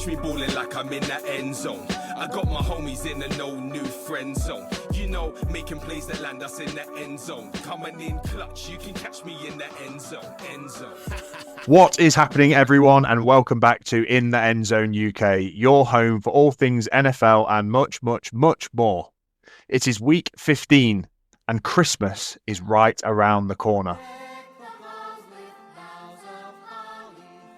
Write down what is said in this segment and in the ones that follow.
catch me balling like I'm in the end zone. I got my homies in the no new friend zone. You know, making plays that land us in the end zone. Coming in clutch, you can catch me in the end zone. End zone. What is happening, everyone, and welcome back to In the End Zone UK, your home for all things NFL and much, much, much more. It is week 15, and Christmas is right around the corner.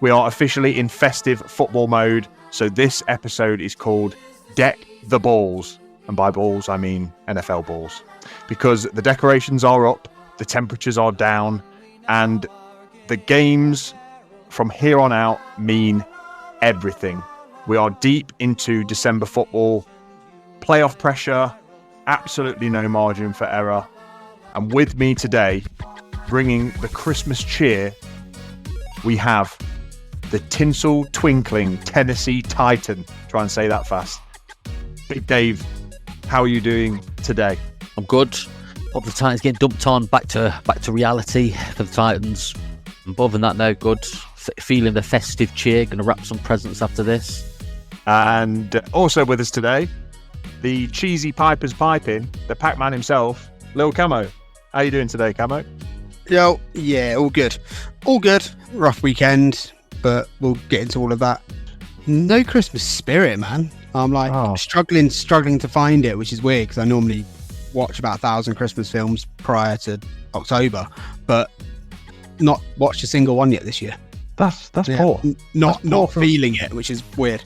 We are officially in festive football mode, so this episode is called Deck the Balls. And by balls, I mean NFL balls. Because the decorations are up, the temperatures are down, and the games from here on out mean everything. We are deep into December football, playoff pressure, absolutely no margin for error. And with me today, bringing the Christmas cheer, we have the tinsel twinkling Tennessee Titan. Try and say that fast. Big Dave, how are you doing today? I'm good. Hope the Titans getting dumped on back to reality for the Titans. And other than that, no, good. Feeling the festive cheer. Going to wrap some presents after this. And also with us today, the cheesy pipers piping, the Pac-Man himself, Lil Camo. How you doing today, Camo? Yo, yeah, all good. All good. Rough weekend, but we'll get into all of that. No Christmas spirit, man. I'm like struggling to find it, which is weird because I normally watch about 1,000 Christmas films prior to October, but not watched a single one yet this year. That's poor. Not feeling it, which is weird.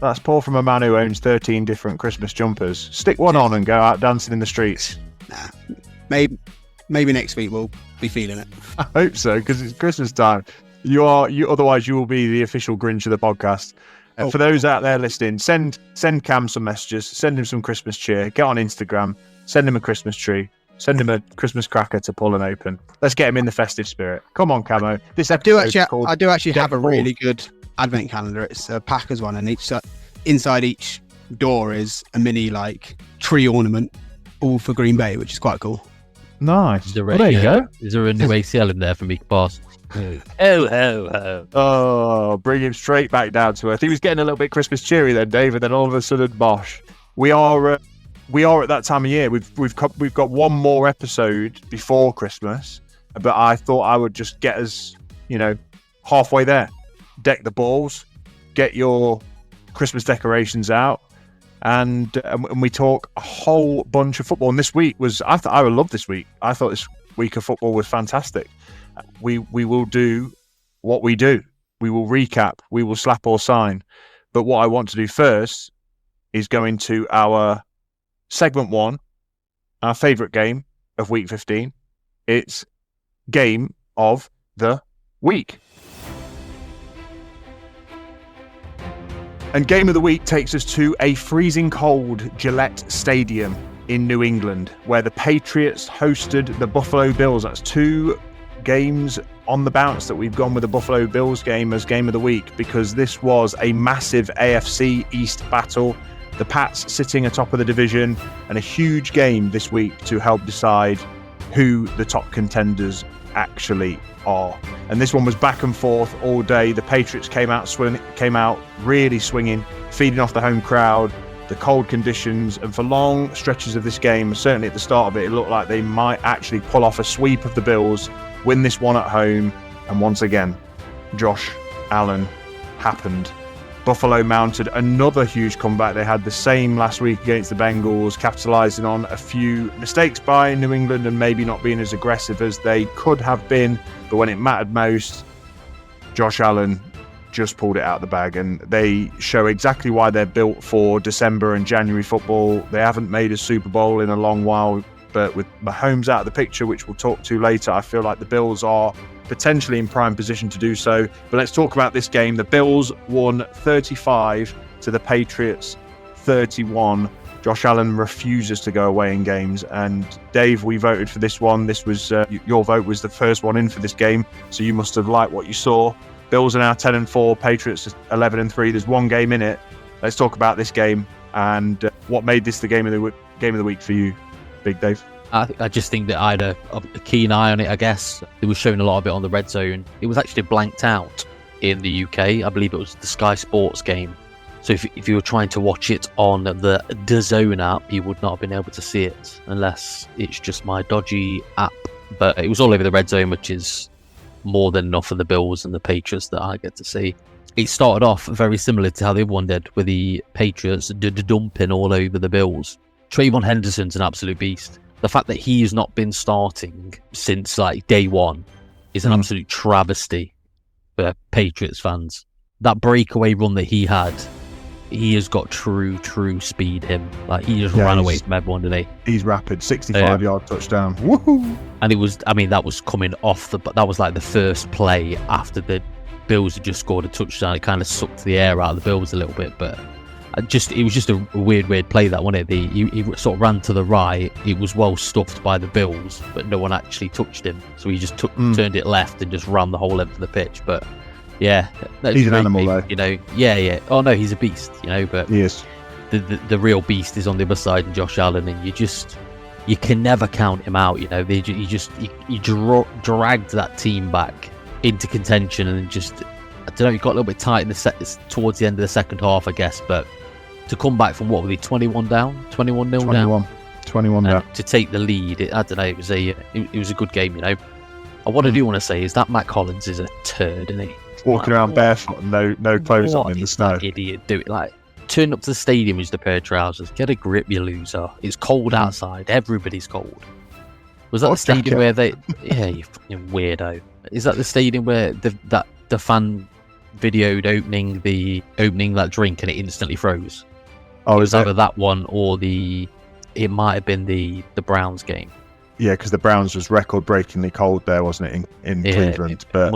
That's poor from a man who owns 13 different Christmas jumpers. Stick one on and go out dancing in the streets. Nah, maybe next week we'll be feeling it. I hope so, because it's Christmas time. Otherwise you will be the official Grinch of the podcast. For those out there listening, send Cam some messages, send him some Christmas cheer, get on Instagram, send him a Christmas tree, send him a Christmas cracker to pull and open. Let's get him in the festive spirit. Come on, Camo. This episode I do actually have a really good advent calendar. It's a Packers one, and inside each door is a mini tree ornament, all for Green Bay, which is quite cool. Nice. There you go. Is there a new ACL in there for me, boss? Oh, bring him straight back down to earth. He was getting a little bit Christmas cheery then, Dave, and then all of a sudden, bosh. We are at that time of year. We've got one more episode before Christmas, but I thought I would just get us, halfway there. Deck the balls, get your Christmas decorations out, and we talk a whole bunch of football. And this week I loved this week. I thought this week of football was fantastic. We will do what we do. We will recap. We will slap or sign. But what I want to do first is go into our segment 1, our favourite game of week 15. It's Game of the Week. And Game of the Week takes us to a freezing cold Gillette Stadium in New England, where the Patriots hosted the Buffalo Bills. That's 2 games on the bounce that we've gone with the Buffalo Bills game as Game of the Week, because this was a massive AFC East battle. The Pats sitting atop of the division, and a huge game this week to help decide who the top contenders actually are. And this one was back and forth all day. The Patriots came out really swinging, feeding off the home crowd, the cold conditions, and for long stretches of this game, certainly at the start of it, it looked like they might actually pull off a sweep of the Bills, win this one at home. And once again, Josh Allen happened. Buffalo mounted another huge comeback. They had the same last week against the Bengals, capitalizing on a few mistakes by New England and maybe not being as aggressive as they could have been. But when it mattered most, Josh Allen just pulled it out of the bag, and they show exactly why they're built for December and January football. They haven't made a Super Bowl in a long while, but with Mahomes out of the picture, which we'll talk to later, I feel like the Bills are potentially in prime position to do so. But let's talk about this game. The Bills won 35 to the Patriots 31. Josh Allen refuses to go away in games. And Dave, we voted for this one. This was your vote was the first one in for this game, so you must have liked what you saw. Bills are now 10-4, Patriots 11-3. There's one game in it. Let's talk about this game and what made this the game of the week for you, Big Dave. I just think that I had a keen eye on it, I guess. It was showing a lot of it on the Red Zone. It was actually blanked out in the UK. I believe it was the Sky Sports game So if you were trying to watch it on the DAZN app, you would not have been able to see it unless it's just my dodgy app. But it was all over the red zone, which is more than enough for the Bills and the Patriots that I get to see. It started off very similar to how the other one did, with the Patriots dumping all over the Bills. Trayvon Henderson's an absolute beast. The fact that he has not been starting since like day one is an absolute travesty for Patriots fans. That breakaway run that he had, he has got true speed, him. Like, he just ran away from everyone, didn't he? He's rapid, 65-yard touchdown. Woohoo! And that was coming off that was like the first play after the Bills had just scored a touchdown. It kind of sucked the air out of the Bills a little bit, but it was just a weird play, that, wasn't it? He sort of ran to the right. It was well stuffed by the Bills, but no one actually touched him. So he just turned it left and just ran the whole length of the pitch. But yeah, he's an animal, though. You know, yeah. Oh no, he's a beast. You know, but he is. The real beast is on the other side, and Josh Allen, and you can never count him out. You know, you dragged that team back into contention, and just, I don't know, you got a little bit tight in towards the end of the second half, I guess. But to come back from, what were they, 21 down, 21-0 down, 21 down, to take the lead, I don't know. It was a good game. You know, and what I do want to say is that Matt Collins is a turd, isn't he? Walking around barefoot and no clothes on in the snow. That idiot do it? Like, turn up to the stadium with a pair of trousers. Get a grip, you loser. It's cold outside. Everybody's cold. Was that the stadium where they? Yeah, you fucking weirdo. Is that the stadium where the fan videoed opening that drink and it instantly froze? Oh, it was either that one or it might have been the Browns game. Yeah, because the Browns was record-breakingly cold there, wasn't it, in Cleveland? But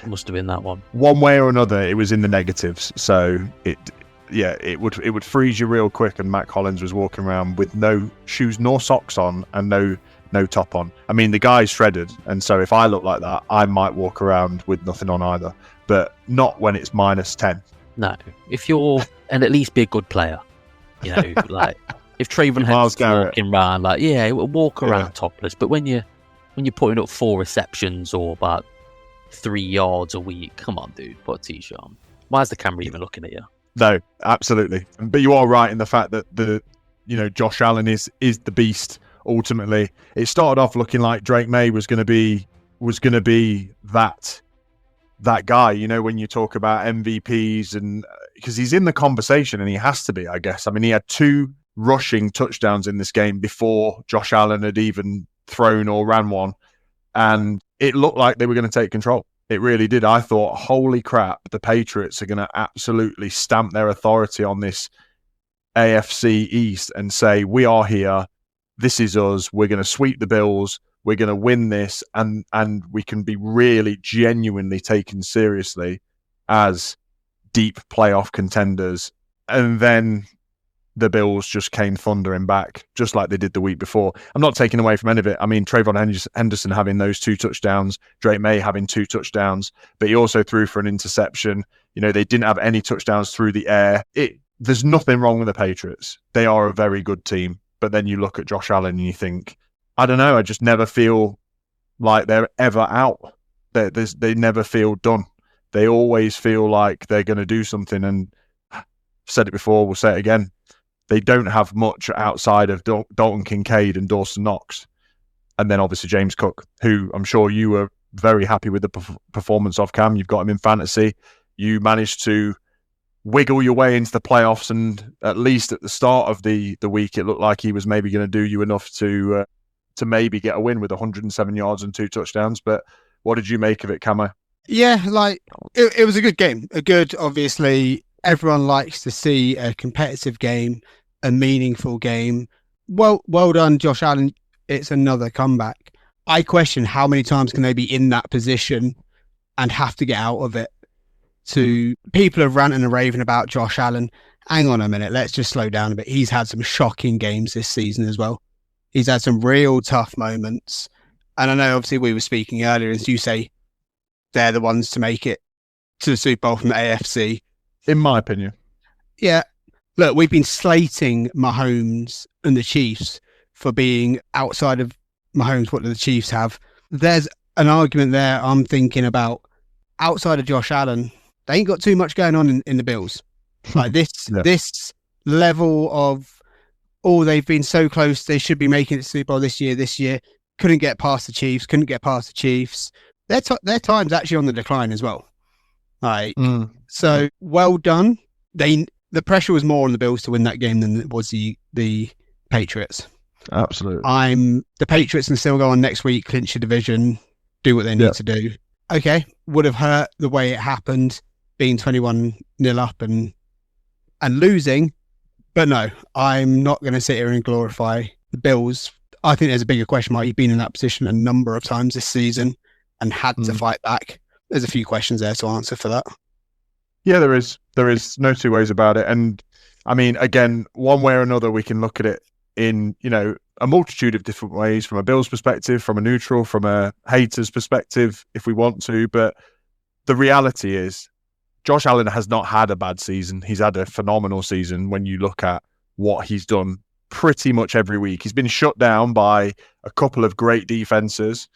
must have been that one. One way or another, it was in the negatives. So it would freeze you real quick. And Matt Collins was walking around with no shoes nor socks on and no top on. I mean, the guy's shredded, and so if I look like that, I might walk around with nothing on either. But not when it's -10. No, if you're, and at least be a good player. You know, like. If Trayvon Henderson's walking around, like, walk around topless. But when you're putting up 4 receptions or about 3 yards a week, come on, dude, put a t-shirt on. Why is the camera even looking at you? No, absolutely. But you are right in the fact that Josh Allen is the beast. Ultimately, it started off looking like Drake May was going to be that guy. You know, when you talk about MVPs, and because he's in the conversation and he has to be, I guess. I mean, he had 2 rushing touchdowns in this game before Josh Allen had even thrown or ran one, and it looked like they were going to take control. It really did. I thought, holy crap, the Patriots are going to absolutely stamp their authority on this AFC East and say, we are here, this is us, we're going to sweep the Bills, we're going to win this, and we can be really genuinely taken seriously as deep playoff contenders. And then the Bills just came thundering back, just like they did the week before. I'm not taking away from any of it. I mean, Trayvon Henderson having those 2 touchdowns, Drake May having 2 touchdowns, but he also threw for an interception. You know, they didn't have any touchdowns through the air. There's nothing wrong with the Patriots. They are a very good team. But then you look at Josh Allen and you think, I don't know, I just never feel like they're ever out. They never feel done. They always feel like they're going to do something. And I've said it before, we'll say it again. They don't have much outside of Dalton Kincaid and Dawson Knox. And then obviously James Cook, who I'm sure you were very happy with the performance of, Cam. You've got him in fantasy. You managed to wiggle your way into the playoffs, and at least at the start of the week, it looked like he was maybe going to do you enough to maybe get a win with 107 yards and 2 touchdowns. But what did you make of it, Camo? Yeah, like, it was a good game. Obviously, everyone likes to see a competitive game, a meaningful game. Well done, Josh Allen. It's another comeback. I question how many times can they be in that position and have to get out of it. People are ranting and raving about Josh Allen. Hang on a minute, let's just slow down a bit. He's had some shocking games this season as well. He's had some real tough moments. And I know, obviously, we were speaking earlier, as you say, they're the ones to make it to the Super Bowl from the AFC. In my opinion. Yeah. Look, we've been slating Mahomes and the Chiefs for being outside of Mahomes. What do the Chiefs have? There's an argument there I'm thinking about. Outside of Josh Allen, they ain't got too much going on in the Bills. Like this level of, they've been so close. They should be making it to Super Bowl this year. Couldn't get past the Chiefs. Their time's actually on the decline as well. Like, so well done. The pressure was more on the Bills to win that game than it was the Patriots. Absolutely. The Patriots can still go on next week, clinch the division, do what they need to do. Okay, would have hurt the way it happened, being 21-0 up and losing. But no, I'm not going to sit here and glorify the Bills. I think there's a bigger question mark. You've been in that position a number of times this season and had to fight back. There's a few questions there to answer for that. Yeah, there is. There is no two ways about it. And I mean, again, one way or another, we can look at it in, a multitude of different ways, from a Bills perspective, from a neutral, from a hater's perspective, if we want to. But the reality is, Josh Allen has not had a bad season. He's had a phenomenal season when you look at what he's done pretty much every week. He's been shut down by a couple of great defenses.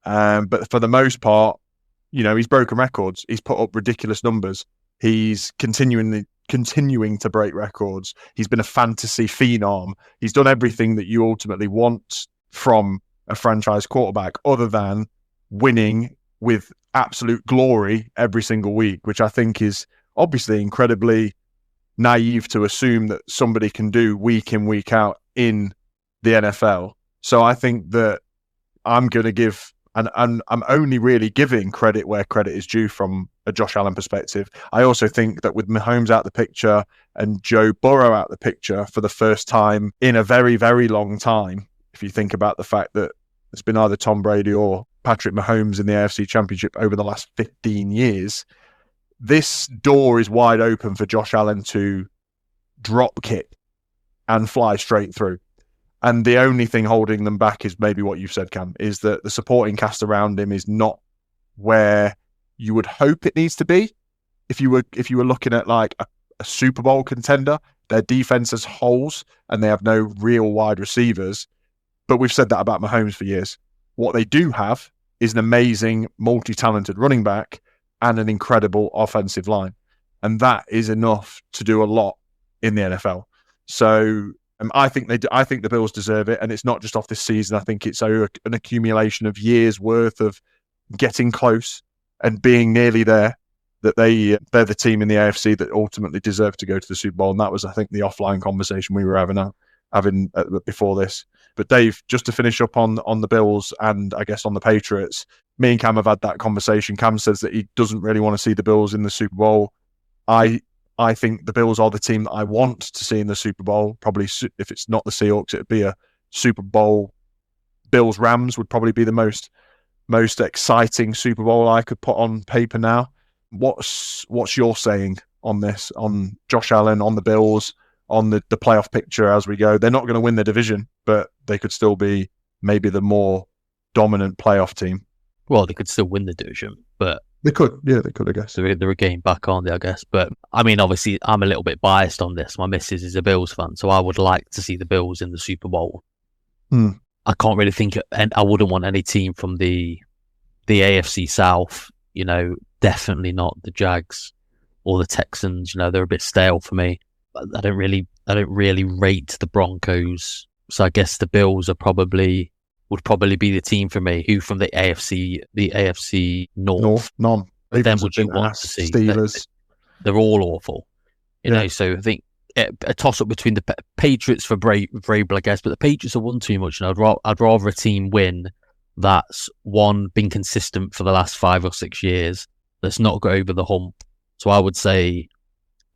But for the most part, he's broken records. He's put up ridiculous numbers. He's continuing to break records. He's been a fantasy phenom. He's done everything that you ultimately want from a franchise quarterback, other than winning with absolute glory every single week, which I think is obviously incredibly naive to assume that somebody can do week in, week out in the NFL. So I think that I'm going to give, and I'm only really giving credit where credit is due from a Josh Allen perspective. I also think that with Mahomes out the picture and Joe Burrow out the picture for the first time in a very, very long time, if you think about the fact that it's been either Tom Brady or Patrick Mahomes in the AFC Championship over the last 15 years, this door is wide open for Josh Allen to drop kick and fly straight through. And the only thing holding them back is maybe what you've said, Cam, is that the supporting cast around him is not where you would hope it needs to be. If you were looking at like a Super Bowl contender, their defense has holes and they have no real wide receivers. But we've said that about Mahomes for years. What they do have is an amazing, multi-talented running back and an incredible offensive line. And that is enough to do a lot in the NFL. So I think the Bills deserve it. And it's not just off this season. I think it's an accumulation of years worth of getting close and being nearly there, that they're the team in the AFC that ultimately deserve to go to the Super Bowl. And that was, I think, the offline conversation we were having before this. But Dave, just to finish up on the Bills and I guess on the Patriots, me and Cam have had that conversation. Cam says that he doesn't really want to see the Bills in the Super Bowl. I think the Bills are the team that I want to see in the Super Bowl. Probably if it's not the Seahawks, it'd be a Super Bowl. Bills-Rams would probably be the most exciting Super Bowl I could put on paper now. What's your saying on this, on Josh Allen, on the Bills, on the playoff picture as we go? They're not going to win the division, but they could still be maybe the more dominant playoff team. Well, they could still win the division, but they could, I guess. They're a game back, aren't they, I guess? But I mean, obviously, I'm a little bit biased on this. My missus is a Bills fan, so I would like to see the Bills in the Super Bowl. I can't really think, and I wouldn't want any team from the AFC South. Definitely not the Jags or the Texans. They're a bit stale for me. I don't really rate the Broncos, so I guess the Bills would probably be the team for me. Who from the AFC North? None. Then would you want to see? Steelers. They're all awful. So I think a toss up between the Patriots for Vrabel, I guess, but the Patriots have won too much, and I'd rather a team win that's been consistent for the last 5 or 6 years, that's not got over the hump. So I would say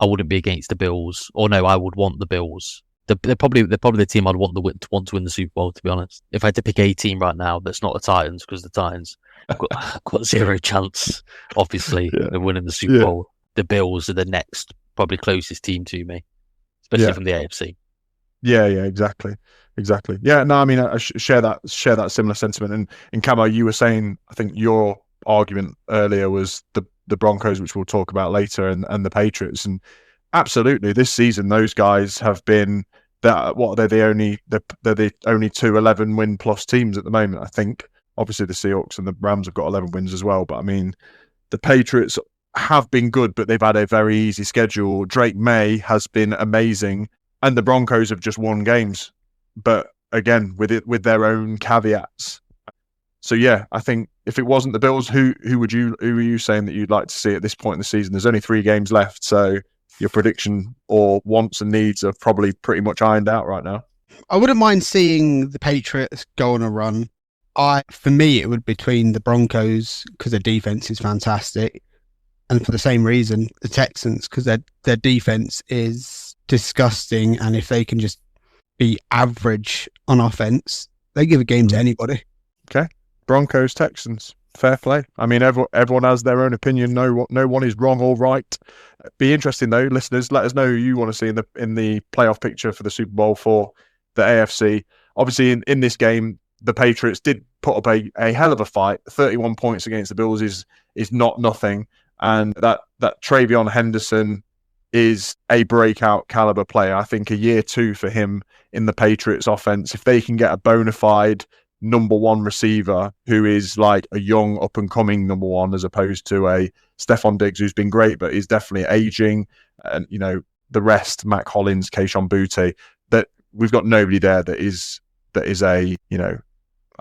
I wouldn't be against the Bills, or no, I would want the Bills. They're probably the team I'd want to win the Super Bowl, to be honest. If I had to pick a team right now that's not the Titans, because the Titans have got zero chance, obviously, of winning the Super Bowl. The Bills are the next, probably closest team to me, especially from the AFC. Yeah, exactly. Yeah, no, I mean, I share that similar sentiment. And Camo, you were saying, I think your argument earlier was the Broncos, which we'll talk about later, and the Patriots. And absolutely, this season, those guys have been they're the only 2 11 win plus teams at the moment, I think. Obviously, the Seahawks and the Rams have got 11 wins as well. But I mean, the Patriots have been good, but they've had a very easy schedule. Drake May has been amazing, and the Broncos have just won games, but again with their own caveats. So yeah, I think if it wasn't the Bills, who are you saying that you'd like to see at this point in the season? There's only 3 games left, so your prediction or wants and needs are probably pretty much ironed out right now. I wouldn't mind seeing the Patriots go on a run. For me, it would be between the Broncos because their defense is fantastic, and for the same reason, the Texans because their defense is disgusting, and if they can just be average on offense, they give a game to anybody. Okay, Broncos, Texans, fair play. I mean, everyone has their own opinion. No one is wrong or right. Be interesting though, listeners. Let us know who you want to see in the playoff picture for the Super Bowl for the AFC. Obviously, in this game, the Patriots did put up a hell of a fight. 31 points against the Bills is not nothing, and that Travion Henderson is a breakout caliber player. I think a year 2 for him in the Patriots offense. If they can get a bona fide number 1 receiver who is like a young up and coming number 1 as opposed to a Stephon Diggs who's been great but is definitely aging, and the rest, Mac Hollins, Kayshon Boutte, that we've got nobody there that is a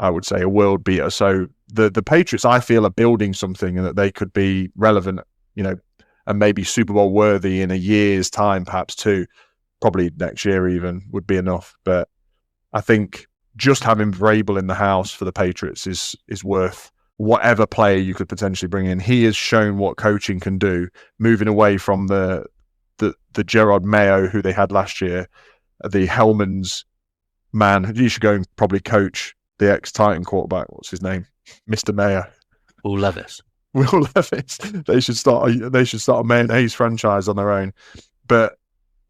I would say a world beater. So the Patriots, I feel, are building something and that they could be relevant, and maybe Super Bowl worthy in a year's time, perhaps 2, probably next year even would be enough. But I think just having Vrabel in the house for the Patriots is worth whatever player you could potentially bring in. He has shown what coaching can do, moving away from the Gerard Mayo who they had last year, the Hellman's man. You should go and probably coach the ex-Titan quarterback. What's his name? Mr. Mayo. Will Levis. Will Levis. They should start a mayonnaise franchise on their own. But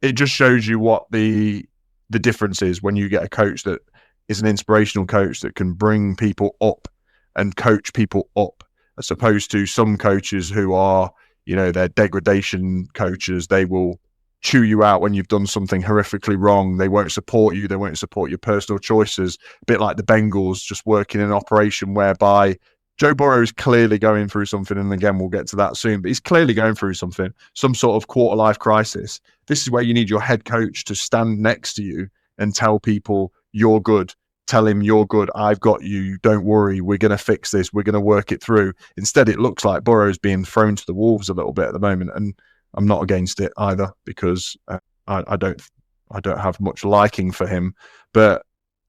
it just shows you what the difference is when you get a coach that is an inspirational coach that can bring people up and coach people up, as opposed to some coaches who are, they're degradation coaches. They will chew you out when you've done something horrifically wrong. They won't support you. They won't support your personal choices. A bit like the Bengals just working in an operation whereby Joe Burrow is clearly going through something. And again, we'll get to that soon, but he's clearly going through something, some sort of quarter-life crisis. This is where you need your head coach to stand next to you and tell people you're good. Tell him you're good. I've got you. Don't worry. We're going to fix this. We're going to work it through. Instead, it looks like Burrow's being thrown to the wolves a little bit at the moment. And I'm not against it either because I don't have much liking for him, but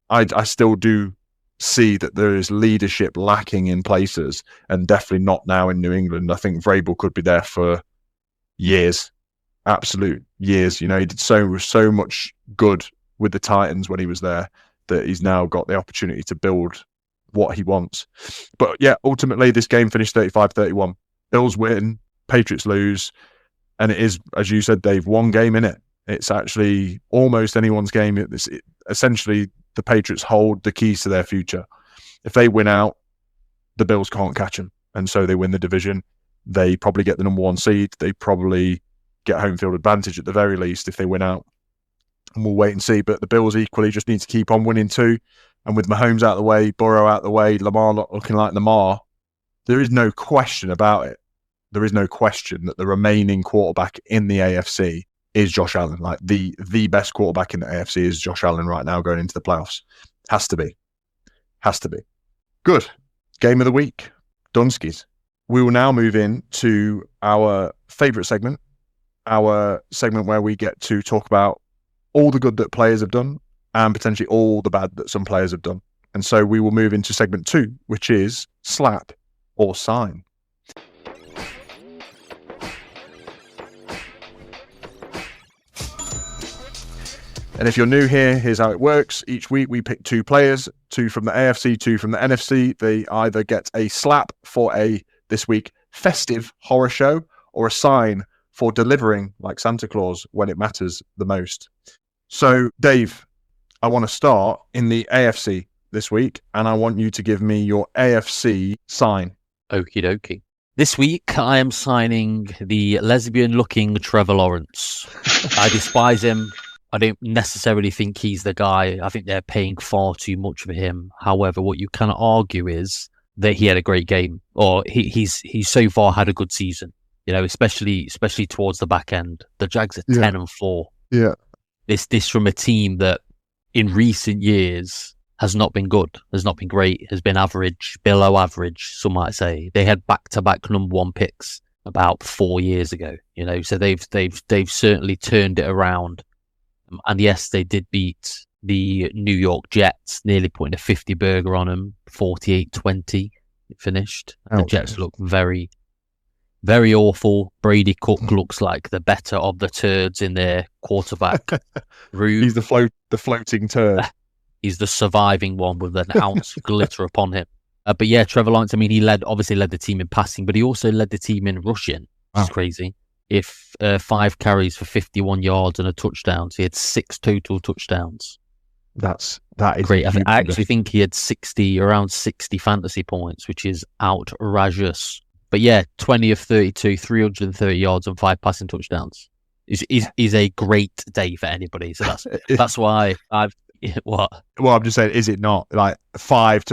I still do see that there is leadership lacking in places, and definitely not now in New England. I think Vrabel could be there for years, absolute years. He did so much good with the Titans when he was there that he's now got the opportunity to build what he wants. But yeah, ultimately this game finished 35-31. Bills win, Patriots lose. And it is, as you said, Dave, 1 game in it. It's actually almost anyone's game. Essentially, the Patriots hold the keys to their future. If they win out, the Bills can't catch them. And so they win the division. They probably get the number 1 seed. They probably get home field advantage at the very least if they win out. And we'll wait and see. But the Bills equally just need to keep on winning too. And with Mahomes out of the way, Burrow out of the way, Lamar not looking like Lamar, there is no question about it. There is no question that the remaining quarterback in the AFC is Josh Allen. Like the best quarterback in the AFC is Josh Allen right now going into the playoffs. Has to be. Good. Game of the week. Dunskies. We will now move in to our favourite segment. Our segment where we get to talk about all the good that players have done and potentially all the bad that some players have done. And so we will move into segment 2, which is slap or sign. And if you're new here, here's how it works. Each week we pick 2 players, 2 from the AFC, 2 from the NFC. They either get a slap for this week, festive horror show, or a sign for delivering like Santa Claus when it matters the most. So, Dave, I want to start in the AFC this week, and I want you to give me your AFC sign. Okie dokie. This week, I am signing the lesbian-looking Trevor Lawrence. I despise him. I don't necessarily think he's the guy. I think they're paying far too much for him. However, what you can argue is that he had a great game, or he's so far had a good season. especially towards the back end. The Jags are 10-4. Yeah. This from a team that in recent years has not been good, has not been great, has been average, below average, some might say. They had back-to-back number one picks about 4 years ago, so they've certainly turned it around. And yes, they did beat the New York Jets, nearly putting a 50 burger on them, 48-20 finished. The Jets look very, very awful. Brady Cook looks like the better of the turds in their quarterback room. He's the floating turd. He's the surviving one with an ounce of glitter upon him. But yeah, Trevor Lawrence, he obviously led the team in passing, but he also led the team in rushing, which is crazy. If 5 carries for 51 yards and a touchdown, so he had 6 total touchdowns. That is great. I actually think he had around 60 fantasy points, which is outrageous. But yeah, 20 of 32, 330 yards and 5 passing touchdowns is a great day for anybody. So that's why I've what? Well, I'm just saying, is it not like 5?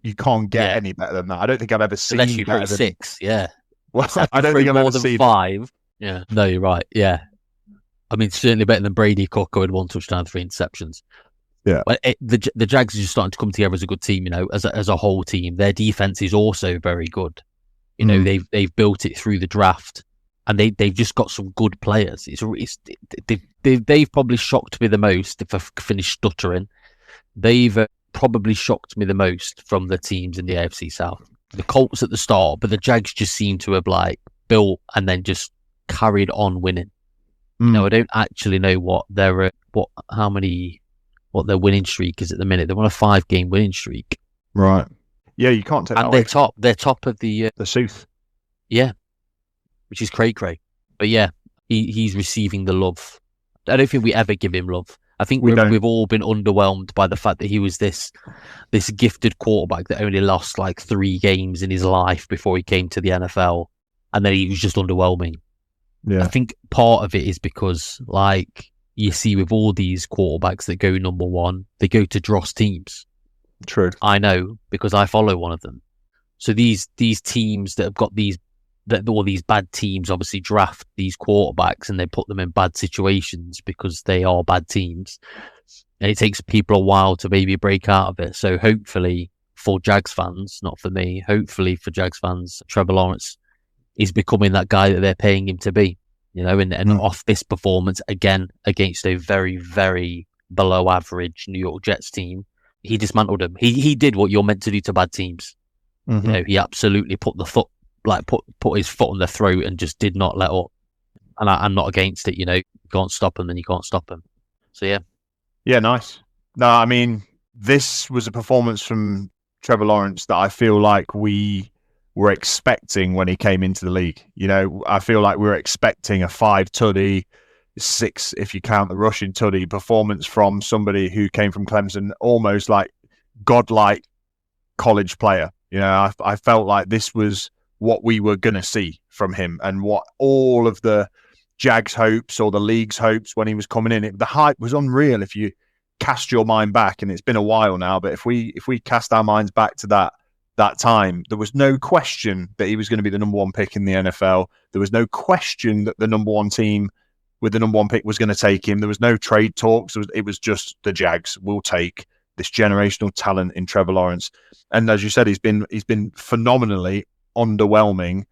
You can't get any better than that. I don't think I've ever seen unless you better throw than 6. Yeah. Well, I don't think I've ever seen 5. Yeah. No, you're right. Yeah. Certainly better than Brady Cook, who had 1 touchdown, 3 interceptions. Yeah. But the Jags are just starting to come together as a good team. As a whole team. Their defense is also very good. They've built it through the draft, and they've just got some good players. They've probably shocked me the most. If I finish stuttering, they've probably shocked me the most from the teams in the AFC South. The Colts at the start, but the Jags just seem to have built and then just carried on winning. I don't actually know what their winning streak is at the minute. They're on a 5-game winning streak. Right. Yeah, you can't take that away. They're top of the South. Yeah, which is cray-cray. But yeah, he's receiving the love. I don't think we ever give him love. I think we've all been underwhelmed by the fact that he was this gifted quarterback that only lost 3 games in his life before he came to the NFL, and then he was just underwhelming. Yeah. I think part of it is because, you see with all these quarterbacks that go number one, they go to dross teams. True. I know, because I follow one of them. So these teams that have got all these bad teams obviously draft these quarterbacks and they put them in bad situations because they are bad teams. And it takes people a while to maybe break out of it. So hopefully for Jags fans, not for me, hopefully for Jags fans, Trevor Lawrence is becoming that guy that they're paying him to be, and off this performance again against a very, very below average New York Jets team. He dismantled them. He did what you're meant to do to bad teams. Mm-hmm. He absolutely put the foot, put his foot on their throat and just did not let up. And I'm not against it. You can't stop him, then you can't stop him. So yeah. Yeah, nice. No, this was a performance from Trevor Lawrence that I feel like we were expecting when he came into the league. I feel like we were expecting a 5 tutty, 6 if you count the rushing tutty performance from somebody who came from Clemson, almost like godlike college player. I felt like this was what we were going to see from him and what all of the Jags hopes or the league's hopes when he was coming in. The hype was unreal if you cast your mind back, and it's been a while now, but if we cast our minds back to that time, there was no question that he was going to be the number 1 pick in the NFL. There was no question that the number 1 team with the number 1 pick was going to take him. There was no trade talks. It was just the Jags will take this generational talent in Trevor Lawrence. And as you said, he's been phenomenally underwhelming.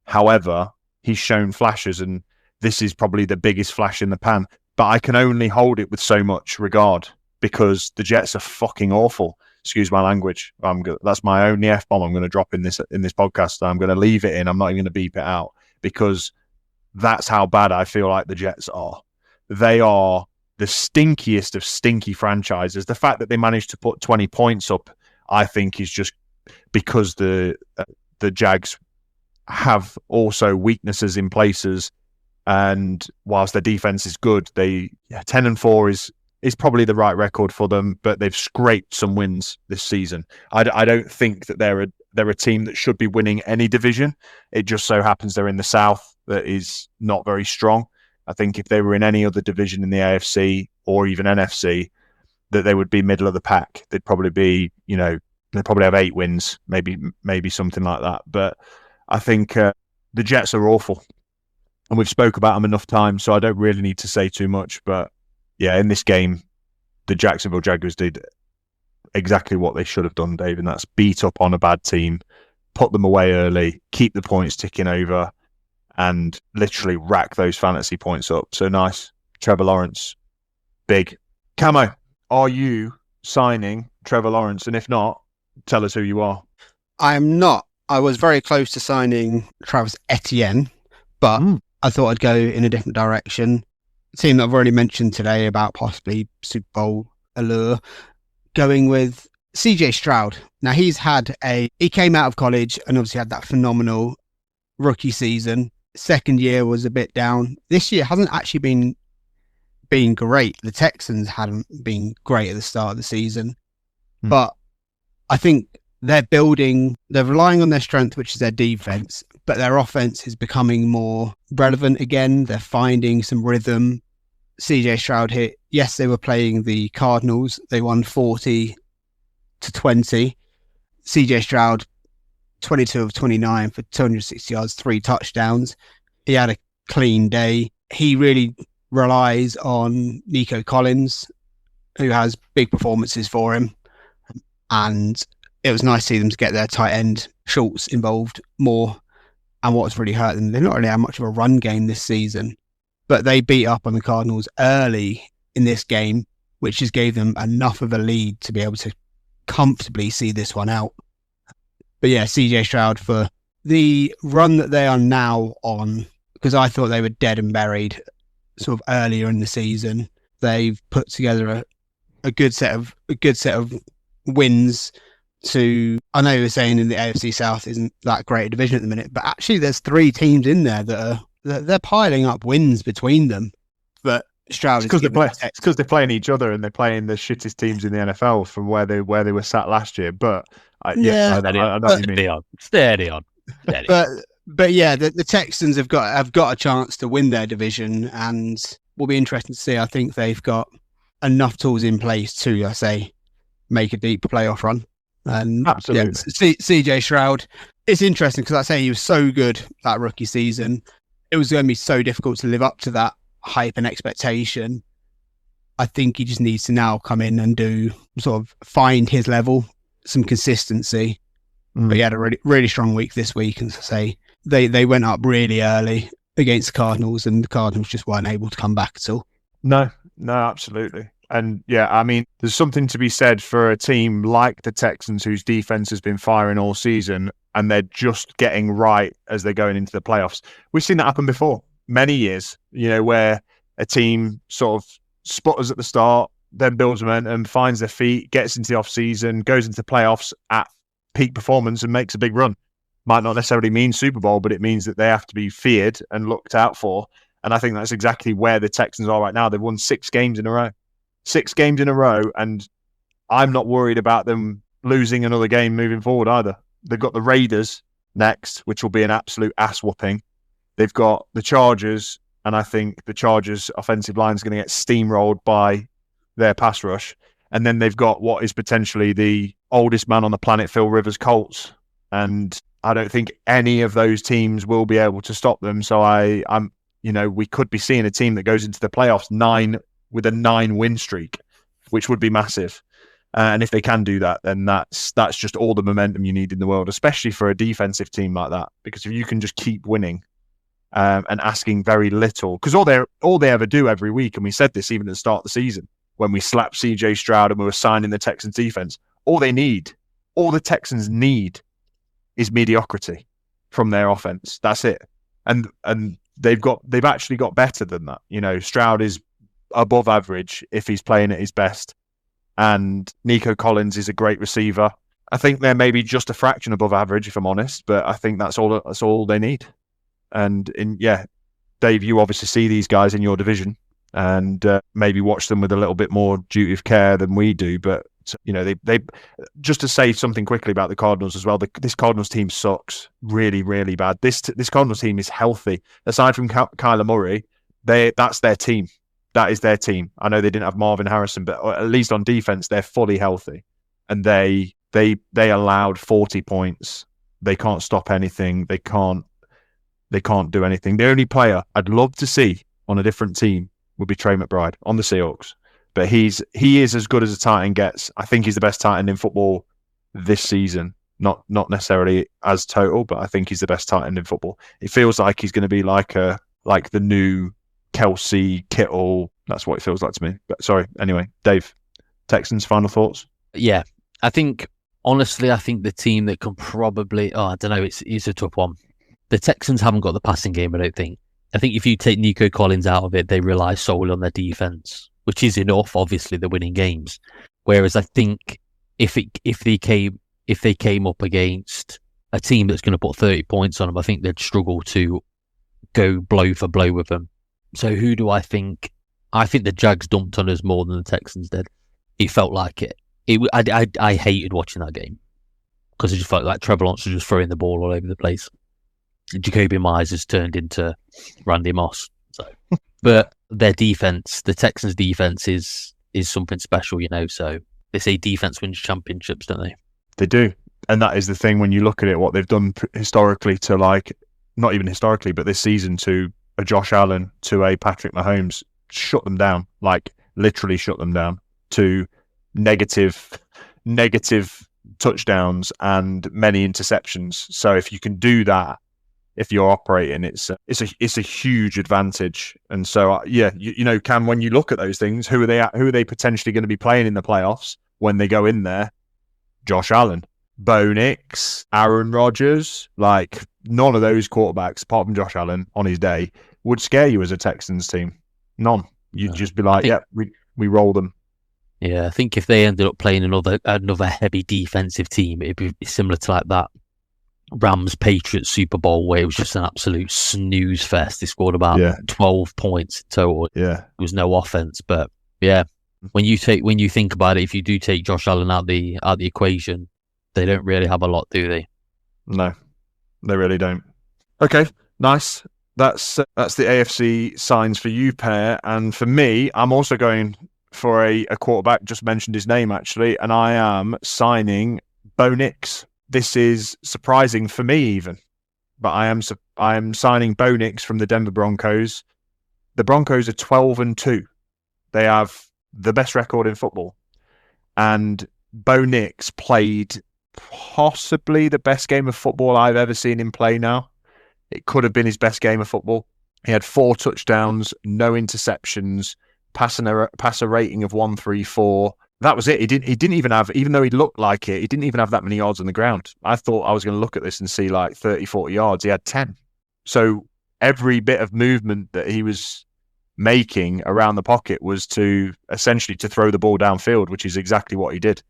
However, he's shown flashes, and this is probably the biggest flash in the pan. But I can only hold it with so much regard because the Jets are fucking awful. Excuse my language. That's my only F-bomb I'm going to drop in this podcast. I'm going to leave it in. I'm not even going to beep it out because that's how bad I feel like the Jets are. They are the stinkiest of stinky franchises. The fact that they managed to put 20 points up, I think, is just because the Jags have also weaknesses in places. And whilst their defense is good, 10-4 is probably the right record for them, but they've scraped some wins this season. I don't think that they're a team that should be winning any division. It just so happens they're in the South that is not very strong. I think if they were in any other division in the AFC or even NFC, that they would be middle of the pack. They'd probably be, they'd probably have 8 wins, maybe something like that. But I think the Jets are awful. and we've spoke about them enough times, so I don't really need to say too much. But yeah, in this game, the Jacksonville Jaguars did exactly what they should have done, Dave, and that's beat up on a bad team, put them away early, keep the points ticking over, and literally rack those fantasy points up. So nice. Trevor Lawrence, big. Camo, are you signing Trevor Lawrence? And if not, tell us who you are. I am not. I was very close to signing Travis Etienne, but I thought I'd go in a different direction. A team that I've already mentioned today about possibly Super Bowl allure, going with CJ Stroud. Now, he came out of college and obviously had that phenomenal rookie season. Second year was a bit down. This year hasn't actually been great. The Texans hadn't been great at the start of the season, but I think they're relying on their strength, which is their defense, but their offense is becoming more relevant again. They're finding some rhythm. CJ Stroud hit. Yes, they were playing the Cardinals. They won 40-20. CJ Stroud, 22 of 29 for 260 yards, 3 touchdowns. He had a clean day. He really relies on Nico Collins, who has big performances for him. And it was nice to see them to get their tight end Schultz involved more. And what's really hurt them, they've not really had much of a run game this season, but they beat up on the Cardinals early in this game, which just gave them enough of a lead to be able to comfortably see this one out. But yeah, CJ Stroud for the run that they are now on, because I thought they were dead and buried sort of earlier in the season. They've put together a good set of wins. I know you were saying in the AFC South isn't that great a division at the minute, but actually there's 3 teams in there that they're piling up wins between them. But Stroud, it's because they're playing each other and they're playing the shittest teams in the NFL from where they were sat last year. But I know what you mean. Steady on. But yeah, the Texans have got a chance to win their division, and will be interesting to see. I think they've got enough tools in place to, I say, make a deep playoff run. And absolutely, yeah, CJ Stroud. It's interesting because I say he was so good that rookie season. It was going to be so difficult to live up to that hype and expectation. I think he just needs to now come in and find his level, some consistency. But he had a really, really strong week this week, and say they went up really early against the Cardinals, and the Cardinals just weren't able to come back at all. No, absolutely. And yeah, I mean, there's something to be said for a team like the Texans, whose defense has been firing all season, and they're just getting right as they're going into the playoffs. We've seen that happen before, many years, where a team sort of sputters at the start, then builds momentum, finds their feet, gets into the off season, goes into playoffs at peak performance and makes a big run. Might not necessarily mean Super Bowl, but it means that they have to be feared and looked out for. And I think that's exactly where the Texans are right now. They've won 6 games in a row. 6 games in a row, and I'm not worried about them losing another game moving forward either. They've got the Raiders next, which will be an absolute ass whooping. They've got the Chargers, and I think the Chargers' offensive line is going to get steamrolled by their pass rush. And then they've got what is potentially the oldest man on the planet, Phil Rivers' Colts. And I don't think any of those teams will be able to stop them. So we could be seeing a team that goes into the playoffs with a 9-win streak, which would be massive. And if they can do that, then that's just all the momentum you need in the world, especially for a defensive team like that. Because if you can just keep winning and asking very little, because all they ever do every week, and we said this even at the start of the season, when we slapped CJ Stroud and we were signing the Texans defense, all the Texans need is mediocrity from their offense. That's it. And they've actually got better than that. Stroud is above average if he's playing at his best, and Nico Collins is a great receiver. I think they're maybe just a fraction above average, if I'm honest, but I think that's all they need. And Dave, you obviously see these guys in your division and maybe watch them with a little bit more duty of care than we do, but they just to say something quickly about the Cardinals as well. This Cardinals team sucks really, really bad. This Cardinals team is healthy. Aside from Kyler Murray, that's their team. That is their team. I know they didn't have Marvin Harrison, but at least on defense, they're fully healthy. And they allowed 40 points. They can't stop anything. They can't do anything. The only player I'd love to see on a different team would be Trey McBride on the Seahawks. But he is as good as a tight end gets. I think he's the best tight end in football this season. Not necessarily as total, but I think he's the best tight end in football. It feels like he's going to be like the new Kelsey, Kittle. That's what it feels like to me. But sorry. Anyway, Dave, Texans, final thoughts? Yeah, honestly, I think the team that can probably, I don't know, it's a tough one. The Texans haven't got the passing game, I don't think. I think if you take Nico Collins out of it, they rely solely on their defense, which is enough. Obviously, they're winning games. Whereas I think if they came up against a team that's going to put 30 points on them, I think they'd struggle to go blow for blow with them. So who do I think? I think the Jags dumped on us more than the Texans did. It felt like it. I hated watching that game because it just felt like Trevor Lawrence was just throwing the ball all over the place. Jacoby Myers has turned into Randy Moss. So, but their defense, the Texans' defense, is something special, So they say defense wins championships, don't they? They do, and that is the thing when you look at it. What they've done historically to not even historically, but this season to a Josh Allen, to a Patrick Mahomes, shut them down. Literally shut them down to negative touchdowns and many interceptions. So if you can do that, if you're operating, it's a huge advantage. And so Cam, when you look at those things, who are they potentially going to be playing in the playoffs when they go in there? Josh Allen, Bo Nix, Aaron Rodgers, none of those quarterbacks apart from Josh Allen on his day would scare you as a Texans team. None. You'd just be like, we roll them. Yeah, I think if they ended up playing another heavy defensive team, it'd be similar to that Rams Patriots Super Bowl where it was just an absolute snooze fest. They scored about 12 points in total. Yeah, there was no offense, but yeah, when you think about it, if you do take Josh Allen out the equation, they don't really have a lot, do they? No, they really don't. Okay, nice. That's the AFC signs for you, pair, and for me, I'm also going for a quarterback. Just mentioned his name actually, and I am signing Bo Nix. This is surprising for me even, but I am signing Bo Nix from the Denver Broncos. The Broncos are 12-2. They have the best record in football, and Bo Nix played possibly the best game of football I've ever seen him play. Now, it could have been his best game of football. He had 4 touchdowns, no interceptions, passer rating of 134. That was it. He didn't even have, even though he looked like it, he didn't even have that many yards on the ground. I thought I was going to look at this and see 30, 40 yards. He had 10. So every bit of movement that he was making around the pocket was to essentially to throw the ball downfield, which is exactly what he did.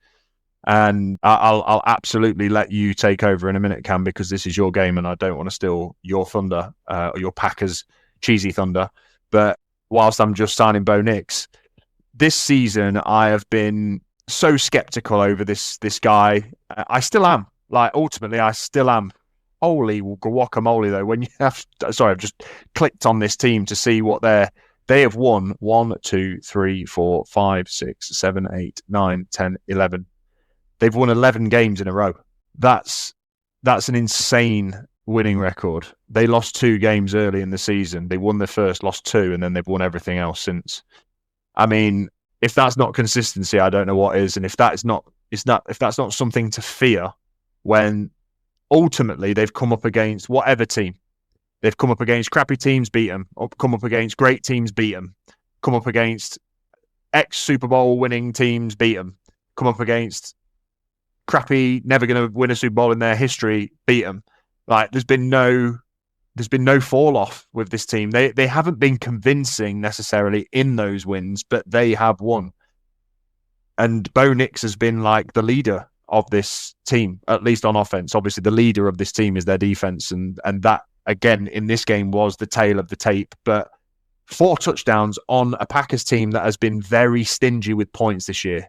And I'll absolutely let you take over in a minute, Cam, because this is your game and I don't want to steal your thunder or your Packers' cheesy thunder. But whilst I'm just signing Bo Nix, this season I have been so skeptical over this guy. I still am. Ultimately, I still am. Holy guacamole, though. When you have, I've just clicked on this team to see what they have won 1, 2, 3, 4, 5, 6, 7, 8, 9, 10, 11. They've won 11 games in a row. That's an insane winning record. They lost 2 games early in the season. They won their first, lost 2, and then they've won everything else since. I mean, if that's not consistency, I don't know what is. And if that's not something to fear, when ultimately they've come up against whatever team, they've come up against crappy teams, beat them, or come up against great teams, beat them, come up against ex-Super Bowl winning teams, beat them, come up against crappy, never going to win a Super Bowl in their history, beat them. There's been no fall off with this team. They haven't been convincing necessarily in those wins, but they have won. And Bo Nix has been the leader of this team, at least on offense. Obviously, the leader of this team is their defense, and that again in this game was the tail of the tape. But 4 touchdowns on a Packers team that has been very stingy with points this year.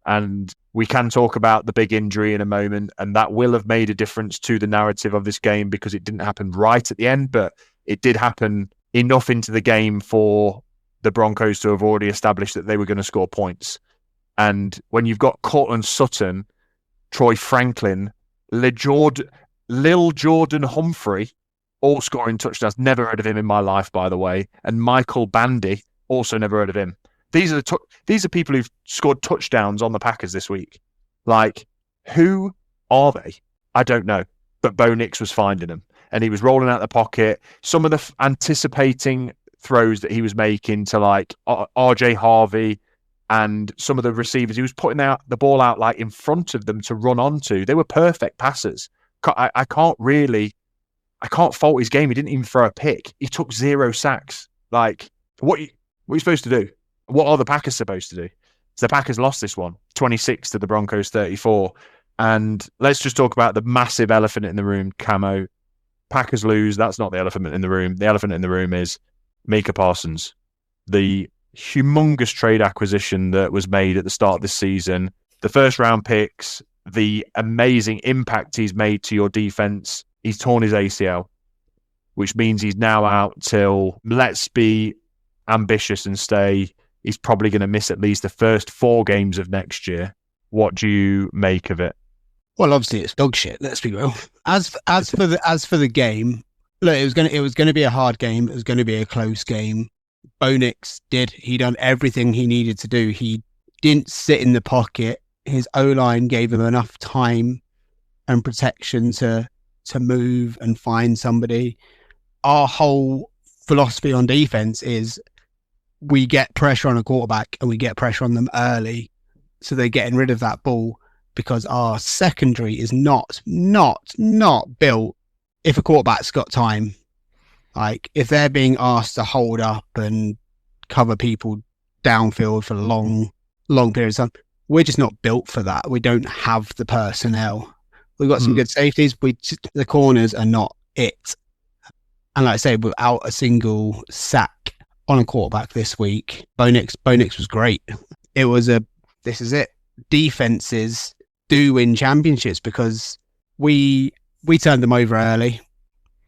And we can talk about the big injury in a moment, and that will have made a difference to the narrative of this game because it didn't happen right at the end, but it did happen enough into the game for the Broncos to have already established that they were going to score points. And when you've got Cortland Sutton, Troy Franklin, Lil Jordan Humphrey all scoring touchdowns. Never heard of him in my life, by the way. And Michael Bandy, also never heard of him. These are people who've scored touchdowns on the Packers this week. Like, who are they? I don't know. But Bo Nix was finding them. And he was rolling out the pocket. Some of the anticipating throws that he was making to like RJ Harvey and some of the receivers, he was putting out the ball out like in front of them to run onto. They were perfect passes. I can't fault his game. He didn't even throw a pick. He took 0 sacks. Like, what are you supposed to do? What are the Packers supposed to do? So the Packers lost this one, 26 to the Broncos 34. And let's just talk about the massive elephant in the room, Camo. Packers lose. That's not the elephant in the room. The elephant in the room is Micah Parsons. The humongous trade acquisition that was made at the start of this season. The first round picks, the amazing impact he's made to your defense. He's torn his ACL, which means he's now out till, let's be ambitious and say, he's probably going to miss at least the first 4 games of next year. What do you make of it? Well, obviously it's dog shit. Let's be real. As for the game, look, it was going to be a hard game. It was going to be a close game. Bo Nix he done everything he needed to do. He didn't sit in the pocket. His O-line gave him enough time and protection to move and find somebody. Our whole philosophy on defense is we get pressure on a quarterback and we get pressure on them early, so they're getting rid of that ball, because our secondary is not built if a quarterback's got time. Like, if they're being asked to hold up and cover people downfield for long periods of time, we're just not built for that. We don't have the personnel. We've got some good safeties. The corners are not it. And like I say, without a single sack on a quarterback this week, Bo Nix was great. This is it. Defenses do win championships because we turned them over early,